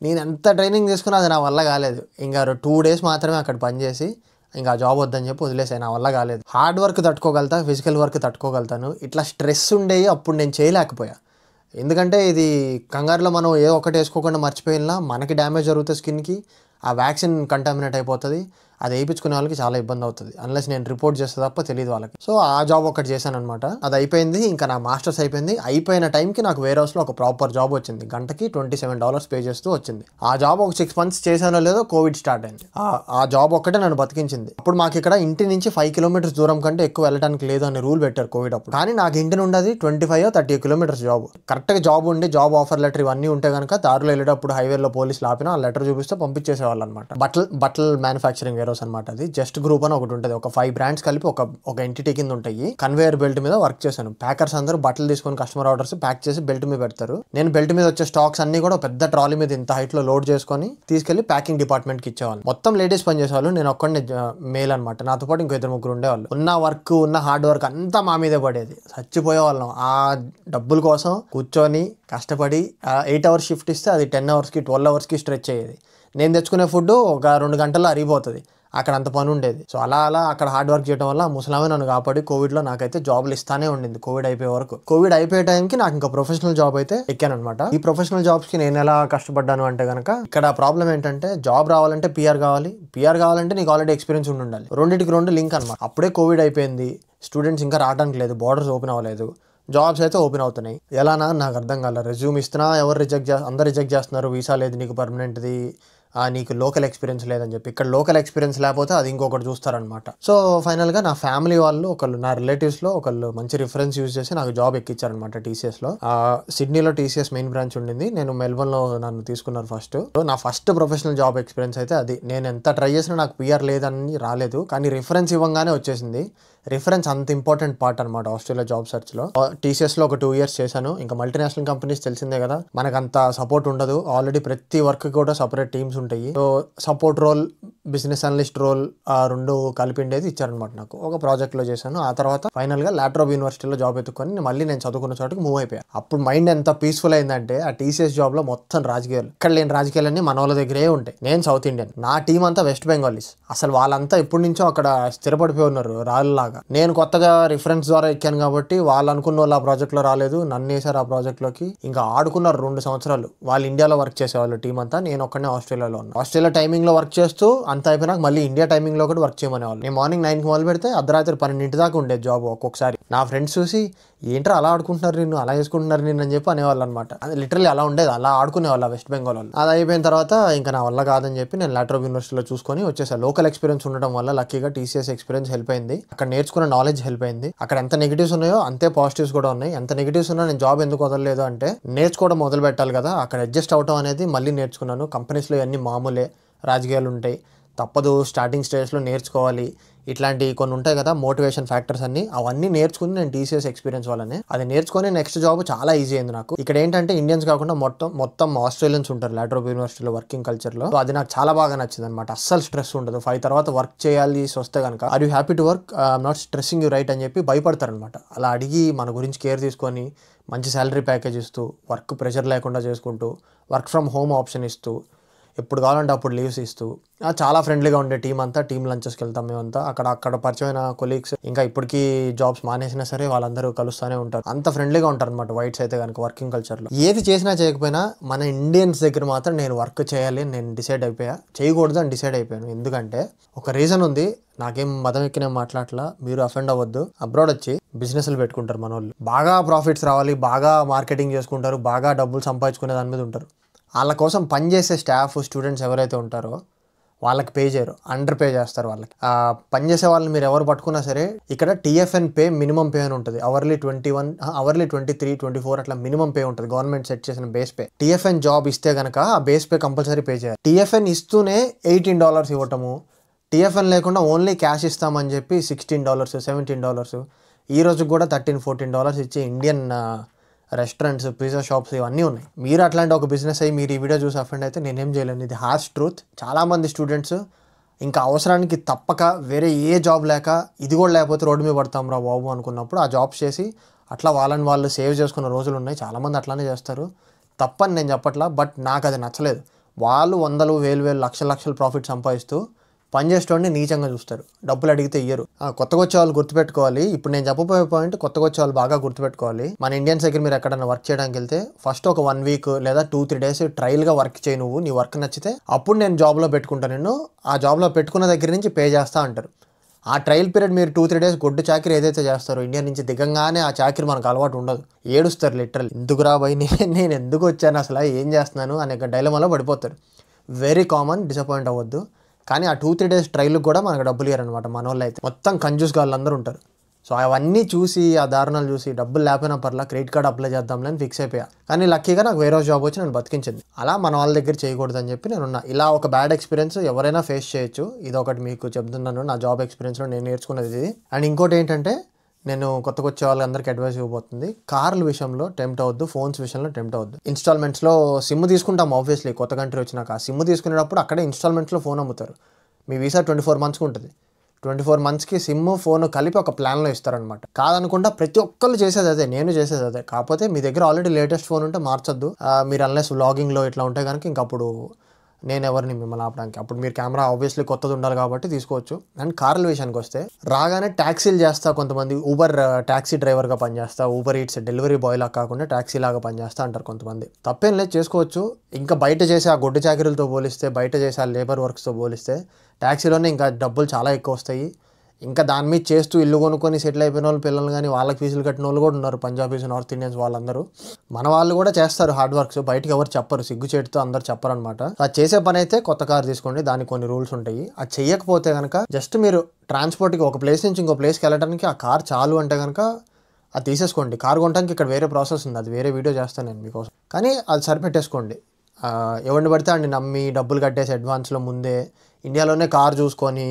నేను ఎంత ట్రైనింగ్ తీసుకున్నా అది నా వల్ల కాలేదు. ఇంకా 2 days మాత్రమే అక్కడ పనిచేసి ఇంకా జాబ్ వద్దని చెప్పి వదిలేసాను. నా వల్ల కాలేదు. హార్డ్ వర్క్ తట్టుకోగలుగుతా, ఫిజికల్ వర్క్ తట్టుకోగలుగుతాను. ఇట్లా స్ట్రెస్ ఉండేవి అప్పుడు నేను చేయలేకపోయా. ఎందుకంటే ఇది కంగారులో మనం ఏ ఒక్కటి వేసుకోకుండా మర్చిపోయినా మనకి డ్యామేజ్ జరుగుతుంది స్కిన్కి, ఆ వ్యాక్సిన్ కంటామినేట్ అయిపోతుంది. అది వేయించుకునే వాళ్ళకి చాలా ఇబ్బంది అవుతుంది, అన్లెస్ నేను రిపోర్ట్ చేస్తే తప్ప తెలియదు వాళ్ళకి. సో ఆ జాబ్ ఒకటి చేశాను అనమాట. అది అయిపోయింది. ఇంకా నా మాస్టర్స్ అయిపోయింది. అయిపోయిన టైంకి నాకు వేర్ హౌస్లో ఒక ప్రాపర్ జాబ్ వచ్చింది. గంటకి $27 పే చేస్తూ వచ్చింది. ఆ జాబ్ ఒక 6 months చేశానో లేదో కోవిడ్ స్టార్ట్ అయింది. ఆ జాబ్ ఒక్కటే నన్ను బతికించింది. అప్పుడు మాకు ఇక్కడ ఇంటి నుంచి 5 kilometers దూరం కంటే ఎక్కువ వెళ్ళడానికి లేదు అని రూల్ పెట్టారు కోవిడ్ అప్పుడు. కానీ నాకు ఇంటి నుండి అది 25 or 30 kilometers జాబ్. కరెక్ట్గా జాబ్ ఉండి జాబ్ ఆఫర్ లెటర్ ఇవన్నీ ఉంటే కనుక దారిలో వెళ్ళేటప్పుడు హైవేలో పోలీసులు ఆపినా ఆ లెటర్ చూపిస్తే పంపించేసేవాళ్ళు అనమాట. బట్టల మ్యానుఫ్యాక్చరింగ్ వేర్ హౌస్ అనమాట అది. జస్ట్ గ్రూప్ అని ఒకటి ఉంటుంది. ఒక 5 brands కలిపి ఒక ఎంటిటీ కింద ఉంటాయి. కన్వేయర్ బెల్ట్ మీద వర్క్ చేశాను. ప్యాకర్స్ అందరూ బట్టలు తీసుకొని కస్టమర్ ఆర్డర్స్ ప్యాక్ చేసి బెల్ట్ మీద పెడతారు. నేను బెల్ట్ మీద వచ్చే స్టాక్స్ అన్ని కూడా పెద్ద ట్రాలీ మీద ఇంత హైట్ లో లోడ్ చేసుకొని తీసుకెళ్లి ప్యాకింగ్ డిపార్ట్మెంట్ కి ఇచ్చేవాళ్ళు. మొత్తం లేడీస్ పని చేసేవాళ్ళు. నేను ఒక్కడిని మేల్ అనమాట. నాతో పాటు ఇంకో 2-3 ఉండేవాళ్ళు. ఉన్న వర్క్ ఉన్న హార్డ్ వర్క్ అంతా మా మీదే పడేది. చచ్చిపోయేవాళ్ళం. ఆ డబ్బుల కోసం కూర్చొని కష్టపడి 8 hours షిఫ్ట్ ఇస్తే అది 10 hours 12 hours స్ట్రెచ్ అయ్యేది. నేను తెచ్చుకునే ఫుడ్ ఒక 2 గంటల్లో అరిగిపోతుంది. అక్కడ అంత పని ఉండేది. సో అలా అక్కడ హార్డ్ వర్క్ చేయడం వల్ల ముసలామే నన్ను కాపాడి కోవిడ్లో నాకైతే జాబ్లు ఇస్తానే ఉండింది కోవిడ్ అయిపోయే వరకు. కోవిడ్ అయిపోయే టైంకి నాకు ఇంకా ప్రొఫెషనల్ జాబ్ అయితే ఎక్కాను అనమాట. ఈ ప్రొఫెషనల్ జాబ్స్కి నేను ఎలా కష్టపడ్డాను అంటే కనుక, ఇక్కడ ప్రాబ్లం ఏంటంటే జాబ్ రావాలంటే PR కావాలి. PR కావాలంటే నీకు ఆల్రెడీ ఎక్స్పీరియన్స్ ఉండాలి. రెండింటికి 2 లింక్ అనమాట. అప్పుడే కోవిడ్ అయిపోయింది. స్టూడెంట్స్ ఇంకా రావడానికి లేదు, బార్డర్స్ ఓపెన్ అవ్వలేదు. జాబ్స్ అయితే ఓపెన్ అవుతున్నాయి. ఎలానా నాకు అర్థం కాలేదు. రెజ్యూమ్ ఇస్తున్నా ఎవరు అందరు రిజెక్ట్ చేస్తున్నారు. వీసా లేదు నీకు, పర్మనెంట్ది, నీకు లోకల్ ఎక్స్పీరియన్స్ లేదని చెప్పి. ఇక్కడ లోకల్ ఎక్స్పీరియన్స్ లేకపోతే అది ఇంకొకటి చూస్తారనమాట. సో ఫైనల్గా నా ఫ్యామిలీ వాళ్ళు ఒకళ్ళు, నా రిలేటివ్స్లో ఒకళ్ళు మంచి రిఫరెన్స్ యూజ్ చేసి నాకు జాబ్ ఎక్కిచ్చారనమాట TCSలో. సిడ్నీలో TCS మెయిన్ బ్రాంచ్ ఉండింది. నేను మెల్బోర్న్లో నన్ను తీసుకున్నారు ఫస్ట్. నా ఫస్ట్ ప్రొఫెషనల్ జాబ్ ఎక్స్పీరియన్స్ అయితే అది. నేను ఎంత ట్రై చేసినా నాకు PR లేదని రాలేదు, కానీ రిఫరెన్స్ ఇవ్వగానే వచ్చేసింది. రిఫరెన్స్ అంత ఇంపార్టెంట్ పార్ట్ అనమాట ఆస్ట్రేలియా జాబ్ సెర్చ్లో. TCSలో ఒక 2 years చేశాను. ఇంకా మల్టీనేషనల్ కంపెనీస్ తెలిసిందే కదా, మనకు అంత సపోర్ట్ ఉండదు. ఆల్రెడీ ప్రతి వర్క్ కూడా సపరేట్ టీమ్స్ ఉంటాయి. So support role, business analyst role, ఆ 2 కలిపిండేది ఇచ్చారనమాట నాకు. ఒక ప్రాజెక్ట్లో చేశాను. ఆ తర్వాత ఫైనల్గా లాట్రోబ్ యూనివర్సిటీలో జాబ్ ఎత్తుకొని మళ్ళీ నేను చదువుకున్న చోటుకి మూవ్ అయిపోయా. అప్పుడు మైండ్ ఎంత పీస్ఫుల్ అయిందంటే, ఆ TCS జాబ్లో మొత్తం రాజకీయాలు, ఇక్కడ లేని రాజకీయాలన్నీ మన వాళ్ళ దగ్గరే ఉంటాయి. నేను సౌత్ ఇండియన్, నా టీం అంతా వెస్ట్ బెంగాలీస్. అసలు వాళ్ళంతా ఎప్పటి నుంచో అక్కడ స్థిరపడిపోయి ఉన్నారు రాళ్ళలాగా. నేను కొత్తగా రిఫరెన్స్ ద్వారా ఎక్కాను కాబట్టి వాళ్ళు అనుకున్న వాళ్ళు ఆ ప్రాజెక్ట్లో రాలేదు, నన్ను వేశారు ఆ ప్రాజెక్ట్లోకి. ఇంకా ఆడుకున్నారు 2 సంవత్సరాలు. వాళ్ళు ఇండియాలో వర్క్ చేసేవాళ్ళు టీం అంతా, నేను ఒక్కనే ఆస్ట్రేలియాలో ఉన్నా. ఆస్ట్రేలియా టైమింగ్లో వర్క్ చేస్తూ అంత అయిపోయినాక మళ్ళీ ఇండియా టైమింగ్లో కూడా వర్క్ చేయమనేవాళ్ళు. నేను మార్నింగ్ 9కి మొదలు పెడితే అర్ధరాత్రి 12 దాకా ఉండేది జాబ్ ఒక్కొక్కసారి. నా ఫ్రెండ్స్ చూసి ఏంట్రా అలా ఆడుకుంటున్నారు నిన్ను, అలా వేసుకుంటున్నారు నిన్ను అని చెప్పి అనేవాళ్ళు అనమాట. అది లిటరల్లీ అలా ఉండేది, అలా ఆడుకునేవాళ్ళు వెస్ట్ బెంగాల్ వాళ్ళు. అది అయిపోయిన తర్వాత ఇంకా నా వల్ల కాదని చెప్పి నేను లాట్రోబ్ యూనివర్సిటీలో చూసుకొని వచ్చేసాను. లోకల్ ఎక్స్పీరియన్స్ ఉండడం వల్ల లక్కీగా TCS ఎక్స్పీరియన్స్ హెల్ప్ అయింది, అక్కడ నేర్చుకున్న నాలెడ్జ్ హెల్ప్ అయింది. అక్కడ ఎంత నెగిటివ్స్ ఉన్నాయో అంతే పాజిటివ్స్ కూడా ఉన్నాయి. ఎంత నెగిటివ్స్ ఉన్నా నేను జాబ్ ఎందుకు వదలలేదు అంటే నేర్చుకోవడం మొదలు పెట్టాలి కదా, అక్కడ అడ్జస్ట్ అవడం అనేది మళ్ళీ నేర్చుకున్నాను. కంపెనీస్లో ఇవన్నీ మామూలే, రాజకీయాలు ఉంటాయి, తప్పదు, స్టార్టింగ్ స్టేజ్లో నేర్చుకోవాలి, ఇట్లాంటి కొన్ని ఉంటాయి కదా మోటివేషన్ ఫ్యాక్టర్స్ అన్ని, అవన్నీ నేర్చుకుని నేను TCS ఎక్స్పీరియన్స్ వల్లనే అది నేర్చుకొని నెక్స్ట్ జాబ్ చాలా ఈజీ అయింది నాకు. ఇక్కడ ఏంటంటే ఇండియన్స్ కాకుండా మొత్తం ఆస్ట్రేలియన్స్ ఉంటారు లాట్రోబ్ యూనివర్సిటీలో వర్కింగ్ కల్చర్లో. సో అది నాకు చాలా బాగా నచ్చింది అనమాట. అస్సలు స్ట్రెస్ ఉండదు. 5 తర్వాత వర్క్ చేయాలి వస్తే కనుక are you happy to work, I'm not stressing you right అని చెప్పి భయపడతారనమాట. అలా అడిగి మన గురించి కేర్ తీసుకొని మంచి శాలరీ ప్యాకేజ్ ఇస్తూ, వర్క్ ప్రెషర్ లేకుండా చేసుకుంటూ, వర్క్ ఫ్రమ్ హోమ్ ఆప్షన్ ఇస్తూ, ఎప్పుడు కావాలంటే అప్పుడు లీవ్స్ ఇస్తూ, చాలా ఫ్రెండ్లీగా ఉండే టీం అంతా. టీం లంచెస్కి వెళ్తాం మేమంతా. అక్కడ పరిచయమైన కొలీగ్స్ ఇంకా ఇప్పటికీ జాబ్స్ మానేసినా సరే వాళ్ళందరూ కలుస్తూనే ఉంటారు. అంత ఫ్రెండ్లీగా ఉంటారు అనమాట వైట్స్ అయితే కనుక వర్కింగ్ కల్చర్లో. ఏది చేసినా చేయకపోయినా మన ఇండియన్స్ దగ్గర మాత్రం నేను వర్క్ చేయాలి అని నేను డిసైడ్ అయిపోయా, చేయకూడదు అని డిసైడ్ అయిపోయాను. ఎందుకంటే ఒక రీజన్ ఉంది, నాకేం మదం ఎక్కి నేను మాట్లాడలా, మీరు అఫెండ్ అవ్వద్దు. అబ్రాడ్ వచ్చి బిజినెస్లు పెట్టుకుంటారు మన వాళ్ళు, బాగా ప్రాఫిట్స్ రావాలి, బాగా మార్కెటింగ్ చేసుకుంటారు, బాగా డబ్బులు సంపాదించుకునే దాని మీద ఉంటారు. వాళ్ళ కోసం పనిచేసే స్టాఫ్ స్టూడెంట్స్ ఎవరైతే ఉంటారో వాళ్ళకి పే చేయరు, అండర్ పే చేస్తారు వాళ్ళకి. పనిచేసే వాళ్ళని మీరు ఎవరు పట్టుకున్నా సరే ఇక్కడ TFN పే మినిమం పే అని ఉంటుంది. అవర్లీ 21, అవర్లీ 23, 24 అట్లా మినిమం పే ఉంటుంది, గవర్నమెంట్ సెట్ చేసిన బేస్ పే. TFN జాబ్ ఇస్తే కనుక ఆ బేస్ పే కంపల్సరీ పే చేయాలి. TFN ఇస్తూనే $18 ఇవ్వటము, TFN లేకుండా ఓన్లీ క్యాష్ ఇస్తామని చెప్పి $16, $17, ఈ రోజు కూడా $13-14 ఇచ్చే ఇండియన్ రెస్టారెంట్స్, పిజ్జా షాప్స్ ఇవన్నీ ఉన్నాయి. మీరు అట్లాంటి ఒక బిజినెస్ అయ్యి మీరు ఈ వీడియో చూసి అఫెండ్ అయితే నేనేం చేయలేను. ఇది హార్ష్ ట్రూత్. చాలామంది స్టూడెంట్స్ ఇంకా అవసరానికి తప్పక వేరే ఏ జాబ్ లేక ఇది కూడా లేకపోతే రోడ్డు మీద పడతాం రా బాబు అనుకున్నప్పుడు ఆ జాబ్స్ చేసి అట్లా వాళ్ళని వాళ్ళు సేవ్ చేసుకున్న రోజులు ఉన్నాయి. చాలామంది అట్లానే చేస్తారు, తప్పని నేను చెప్పట్లా. బట్ నాకు అది నచ్చలేదు. వాళ్ళు వందలు వేలు లక్షలు ప్రాఫిట్ సంపాదిస్తూ పనిచేసేవాడిని నీచంగా చూస్తారు, డబ్బులు అడిగితే ఇయ్యరు. కొత్తగా వచ్చే వాళ్ళు గుర్తుపెట్టుకోవాలి. ఇప్పుడు నేను చెప్పబోయే పాయింట్ కొత్తగా వచ్చే వాళ్ళు బాగా గుర్తుపెట్టుకోవాలి. మన ఇండియన్స్ దగ్గర మీరు ఎక్కడైనా వర్క్ చేయడానికి వెళ్తే ఫస్ట్ ఒక 1 వీక్ లేదా 2-3 డేస్ ట్రయల్గా వర్క్ చేయి, నువ్వు నీ వర్క్ నచ్చితే అప్పుడు నేను జాబ్లో పెట్టుకుంటాను, నేను ఆ జాబ్లో పెట్టుకున్న దగ్గర నుంచి పే చేస్తా అంటారు. ఆ ట్రయల్ పీరియడ్ మీరు 2-3 డేస్ గొడ్డు చాకరీ ఏదైతే చేస్తారో ఇండియా నుంచి దిగంగానే ఆ చాకరీ మనకు అలవాటు ఉండదు, ఏడుస్తారు లిటరల్. ఎందుకు రాబాయి నేను ఎందుకు వచ్చాను అసలు ఏం చేస్తున్నాను అనే డైలమాలో పడిపోతారు. వెరీ కామన్, డిసప్పాయింట్ అవ్వద్దు. కానీ ఆ 2-3 డేస్ ట్రైల్కి కూడా మనకు డబ్బులు ఇయ్యారనమాట మన వాళ్ళు అయితే. మొత్తం కంజూస్ వాళ్ళందరూ ఉంటారు. సో అవన్నీ చూసి ఆ దారుణాలు చూసి డబ్బులు లేకపోయినా పర్లా క్రెడిట్ కార్డ్ అప్లై చేద్దాంలే అని ఫిక్స్ అయిపోయా. కానీ లక్కీగా నాకు వేరే జాబ్ వచ్చి నేను బతికించింది. అలా మన వాళ్ళ దగ్గర చేయకూడదని చెప్పి నేనున్నా. ఇలా ఒక బ్యాడ్ ఎక్స్పీరియన్స్ ఎవరైనా ఫేస్ చేయొచ్చు, ఇదొకటి మీకు చెప్తున్నాను నా జాబ్ ఎక్స్పీరియన్స్లో నేను నేర్చుకున్నది ఇది. అండ్ ఇంకోటి ఏంటంటే నేను కొత్తగా వచ్చే వాళ్ళందరికీ అడ్వైస్ ఇవ్వబోతుంది, కార్ల విషయంలో టెంప్ట్ అవ్వద్దు, ఫోన్స్ విషయంలో టెంప్ట్ అవ్వద్దు. ఇన్స్టాల్మెంట్స్లో సిమ్ తీసుకుంటాం ఆబ్వియస్లీ, కొత్త కంట్రీ వచ్చినాక ఆ సిమ్ తీసుకునేటప్పుడు అక్కడే ఇన్స్టాల్మెంట్స్లో ఫోన్ అమ్ముతారు. మీ వీసా 24 మంత్స్కి ఉంటుంది, 24 మంత్స్కి సిమ్ ఫోన్ కలిపి ఒక ప్లాన్లో ఇస్తారనమాట. కాదనుకుంటా ప్రతి ఒక్కళ్ళు చేసేది అదే, నేను చేసేది అదే. కాకపోతే మీ దగ్గర ఆల్రెడీ లేటెస్ట్ ఫోన్ ఉంటే మార్చొద్దు. మీరు అన్లెస్ వ్లాగింగ్లో ఇట్లా ఉంటే కనుక ఇంక అప్పుడు నేను ఎవరిని మిమ్మల్ని ఆపడానికి, అప్పుడు మీరు కెమెరా ఆబ్వియస్లీ కొత్తది ఉండాలి కాబట్టి తీసుకోవచ్చు. అండ్ కార్ల విషయానికి వస్తే రాగానే ట్యాక్సీలు చేస్తా, కొంతమంది ఊబర్ ట్యాక్సీ డ్రైవర్గా పనిచేస్తా, ఊబర్ ఈట్స్ డెలివరీ బాయ్ లాగా కాకుండా ట్యాక్సీ లాగా పనిచేస్తా అంటారు కొంతమంది. తప్పేం లేదు, చేసుకోవచ్చు. ఇంకా బయట చేసే ఆ గొడ్డు చాకరీలతో పోలిస్తే, బయట చేసే ఆ లేబర్ వర్క్స్తో పోలిస్తే ట్యాక్సీలోనే ఇంకా డబ్బులు చాలా ఎక్కువ వస్తాయి. ఇంకా దాని మీద చేస్తూ ఇల్లు కొనుక్కొని సెటిల్ అయిపోయిన వాళ్ళు పిల్లలు కానీ వాళ్ళకి ఫీజులు కట్టిన వాళ్ళు కూడా ఉన్నారు, పంజాబీస్, నార్త్ ఇండియన్స్ వాళ్ళందరూ. మన వాళ్ళు కూడా చేస్తారు హార్డ్ వర్క్స్, బయటకు ఎవరు చెప్పరు, సిగ్గుచేటుతో అందరు చెప్పరు అనమాట. అది చేసే పని అయితే కొత్త కార్ తీసుకోండి, దానికి కొన్ని రూల్స్ ఉంటాయి. అది చెయ్యకపోతే కనుక జస్ట్ మీరు ట్రాన్స్పోర్ట్కి ఒక ప్లేస్ నుంచి ఇంకో ప్లేస్కి వెళ్ళడానికి ఆ కార్ చాలు అంటే కనుక అది తీసేసుకోండి. కార్ కొనడానికి ఇక్కడ వేరే ప్రాసెస్ ఉంది, అది వేరే వీడియో చేస్తాను నేను మీకోసం. కానీ అది సరిపెట్టేసుకోండి. ఎవరిని పడితే అండి నమ్మి డబ్బులు కట్టేసి అడ్వాన్స్లో ముందే ఇండియాలోనే కార్ చూసుకొని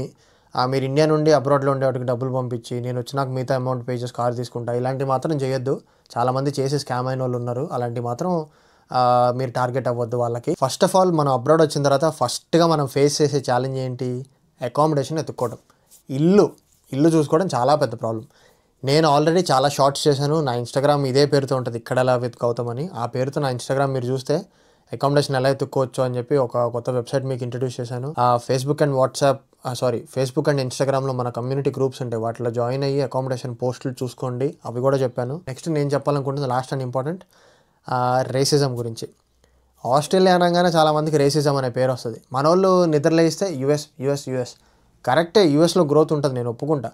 మీరు ఇండియా నుండి అబ్రాడ్లో ఉండే వాటికి డబ్బులు పంపించి నేను వచ్చినాక మిగతా అమౌంట్ పే చేసి కార్ తీసుకుంటా, ఇలాంటివి మాత్రం చేయొద్దు. చాలామంది చేసి స్కామ్ అయిన వాళ్ళు ఉన్నారు, అలాంటివి మాత్రం మీరు టార్గెట్ అవ్వద్దు వాళ్ళకి. ఫస్ట్ ఆఫ్ ఆల్ మనం అబ్రాడ్ వచ్చిన తర్వాత ఫస్ట్గా మనం ఫేస్ చేసే ఛాలెంజ్ ఏంటి? అకామిడేషన్ ఎత్తుక్కోవడం. ఇల్లు చూసుకోవడం చాలా పెద్ద ప్రాబ్లం. నేను ఆల్రెడీ చాలా షార్ట్స్ చేశాను, నా ఇన్స్టాగ్రామ్ ఇదే పేరుతో ఉంటుంది, ఇక్కడ ఎలా వెతుకవుతామని. ఆ పేరుతో నా ఇన్స్టాగ్రామ్ మీరు చూస్తే అకామిడేషన్ ఎలా ఎత్తుక్కోవచ్చు అని చెప్పి ఒక కొత్త వెబ్సైట్ మీకు ఇంట్రడ్యూస్ చేశాను. ఫేస్బుక్ అండ్ ఇన్స్టాగ్రామ్లో మన కమ్యూనిటీ గ్రూప్స్ ఉంటాయి, వాటిలో జాయిన్ అయ్యి అకామిడేషన్ పోస్టులు చూసుకోండి, అవి కూడా చెప్పాను. నెక్స్ట్ నేను చెప్పాలనుకుంటుంది లాస్ట్ అండ్ ఇంపార్టెంట్, రేసిజం గురించి. ఆస్ట్రేలియా అనగానే చాలామందికి రేసిజం అనే పేరు వస్తుంది. మన వాళ్ళు నిద్రలేస్తే యుఎస్ కరెక్టే, యూఎస్లో గ్రోత్ ఉంటుంది, నేను ఒప్పుకుంటా.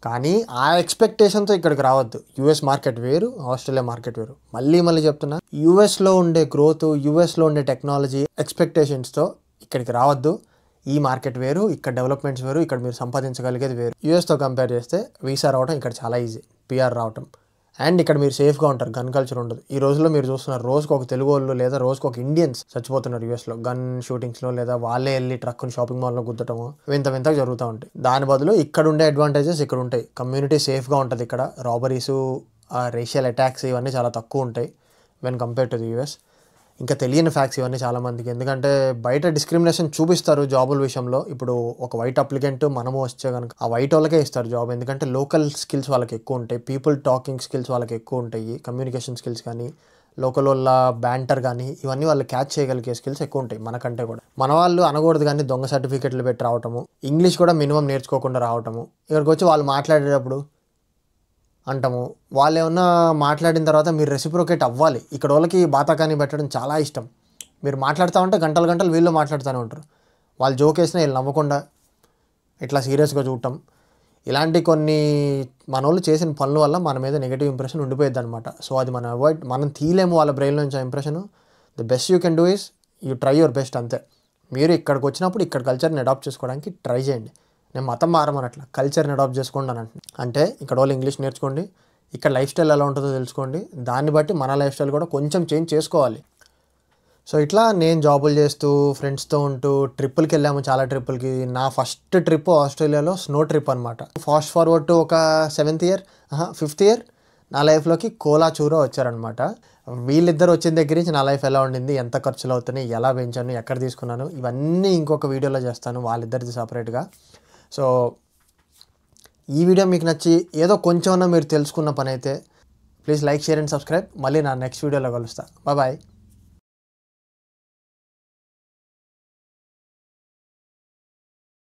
కానీ ఆ ఎక్స్పెక్టేషన్తో ఇక్కడికి రావద్దు. యూఎస్ మార్కెట్ వేరు, ఆస్ట్రేలియా మార్కెట్ వేరు. మళ్ళీ చెప్తున్నా, యూఎస్లో ఉండే గ్రోత్, యూఎస్లో ఉండే టెక్నాలజీ ఎక్స్పెక్టేషన్స్తో ఇక్కడికి రావద్దు. ఈ మార్కెట్ వేరు, ఇక్కడ డెవలప్మెంట్స్ వేరు, ఇక్కడ మీరు సంపాదించగలిగేది వేరు. యూఎస్తో కంపేర్ చేస్తే వీసా రావడం ఇక్కడ చాలా ఈజీ, పిఆర్ రావటం. అండ్ ఇక్కడ మీరు సేఫ్గా ఉంటారు, గన్ కల్చర్ ఉండదు. ఈ రోజుల్లో మీరు చూస్తున్నారు, రోజుకు ఒక తెలుగు వాళ్ళు లేదా రోజుకు ఒక ఇండియన్స్ చచ్చిపోతున్నారు యూఎస్లో గన్ షూటింగ్స్లో, లేదా వాళ్ళే వెళ్ళి ట్రక్ని షాపింగ్ మాల్లో గుద్దటము వింతగా జరుగుతూ ఉంటాయి. దాని బదులు ఇక్కడ ఉండే అడ్వాంటేజెస్ ఇక్కడ ఉంటాయి. కమ్యూనిటీ సేఫ్గా ఉంటుంది ఇక్కడ, రాబరీసు, రేషియల్ అటాక్స్ ఇవన్నీ చాలా తక్కువ ఉంటాయి when compare to the US. ఇంకా తెలియని ఫ్యాక్ట్స్ ఇవన్నీ చాలామందికి, ఎందుకంటే బయట డిస్క్రిమినేషన్ చూపిస్తారు జాబుల విషయంలో. ఇప్పుడు ఒక వైట్ అప్లికెంట్ మనము వస్తే కనుక ఆ వైట్ వాళ్ళకే ఇస్తారు జాబ్, ఎందుకంటే లోకల్ స్కిల్స్ వాళ్ళకి ఎక్కువ ఉంటాయి, పీపుల్ టాకింగ్ స్కిల్స్ వాళ్ళకి ఎక్కువ ఉంటాయి, కమ్యూనికేషన్ స్కిల్స్ కానీ లోకల్ వాళ్ళ బ్యాంటర్ కానీ ఇవన్నీ వాళ్ళు క్యాచ్ చేయగలిగే స్కిల్స్ ఎక్కువ ఉంటాయి మనకంటే కూడా. మన వాళ్ళు అనకూడదు కానీ దొంగ సర్టిఫికెట్లు పెట్టి రావటము, ఇంగ్లీష్ కూడా మినిమం నేర్చుకోకుండా రావటము, ఇక్కడికి వచ్చి వాళ్ళు మాట్లాడేటప్పుడు అంటాము. వాళ్ళు ఏమన్నా మాట్లాడిన తర్వాత మీరు రెసిప్రోకేట్ అవ్వాలి. ఇక్కడ వాళ్ళకి బాతాకాని పెట్టడం చాలా ఇష్టం. మీరు మాట్లాడుతూ ఉంటే గంటలు వీళ్ళు మాట్లాడుతూనే ఉంటారు. వాళ్ళు జోక్ వేసినా వీళ్ళు నవ్వకుండా ఇట్లా సీరియస్గా చూడటం, ఇలాంటి కొన్ని మన వాళ్ళు చేసిన పనుల వల్ల మన మీద నెగిటివ్ ఇంప్రెషన్ ఉండిపోయింది అనమాట. సో అది మనం తీయలేము వాళ్ళ బ్రెయిన్లో నుంచి ఆ impression. The best you can do is you try your best, అంతే. మీరు ఇక్కడికి వచ్చినప్పుడు ఇక్కడ కల్చర్ని అడాప్ట్ చేసుకోవడానికి ట్రై చేయండి. నేను మతం మారమనట్లా, కల్చర్ని అడాప్ట్ చేసుకోండి అని అంటే ఇక్కడ వాళ్ళు ఇంగ్లీష్ నేర్చుకోండి, ఇక్కడ లైఫ్ స్టైల్ ఎలా ఉంటుందో తెలుసుకోండి, దాన్ని బట్టి మన లైఫ్ స్టైల్ కూడా కొంచెం చేంజ్ చేసుకోవాలి. సో ఇట్లా నేను జాబులు చేస్తూ ఫ్రెండ్స్తో ఉంటూ ట్రిప్పులకి వెళ్ళాము, చాలా ట్రిప్పులకి. నా ఫస్ట్ ట్రిప్ ఆస్ట్రేలియాలో స్నో ట్రిప్ అనమాట. ఫాస్ట్ ఫార్వర్డ్ టు ఒక 5th ఇయర్ నా లైఫ్లోకి కోలా చూరో వచ్చారనమాట. వీళ్ళిద్దరు వచ్చిన దగ్గర నుంచి నా లైఫ్ ఎలా ఉండింది, ఎంత ఖర్చులు అవుతున్నాయి, ఎలా పెంచాను, ఎక్కడ తీసుకున్నాను, ఇవన్నీ ఇంకొక వీడియోలో చేస్తాను, వాళ్ళిద్దరిది సపరేట్గా. సో ఈ వీడియో మీకు నచ్చి ఏదో కొంచెమన్నా మీరు తెలుసుకున్న పని అయితే please like, share and subscribe. మళ్ళీ నా నెక్స్ట్ వీడియోలో కలుస్తా. బాయ్.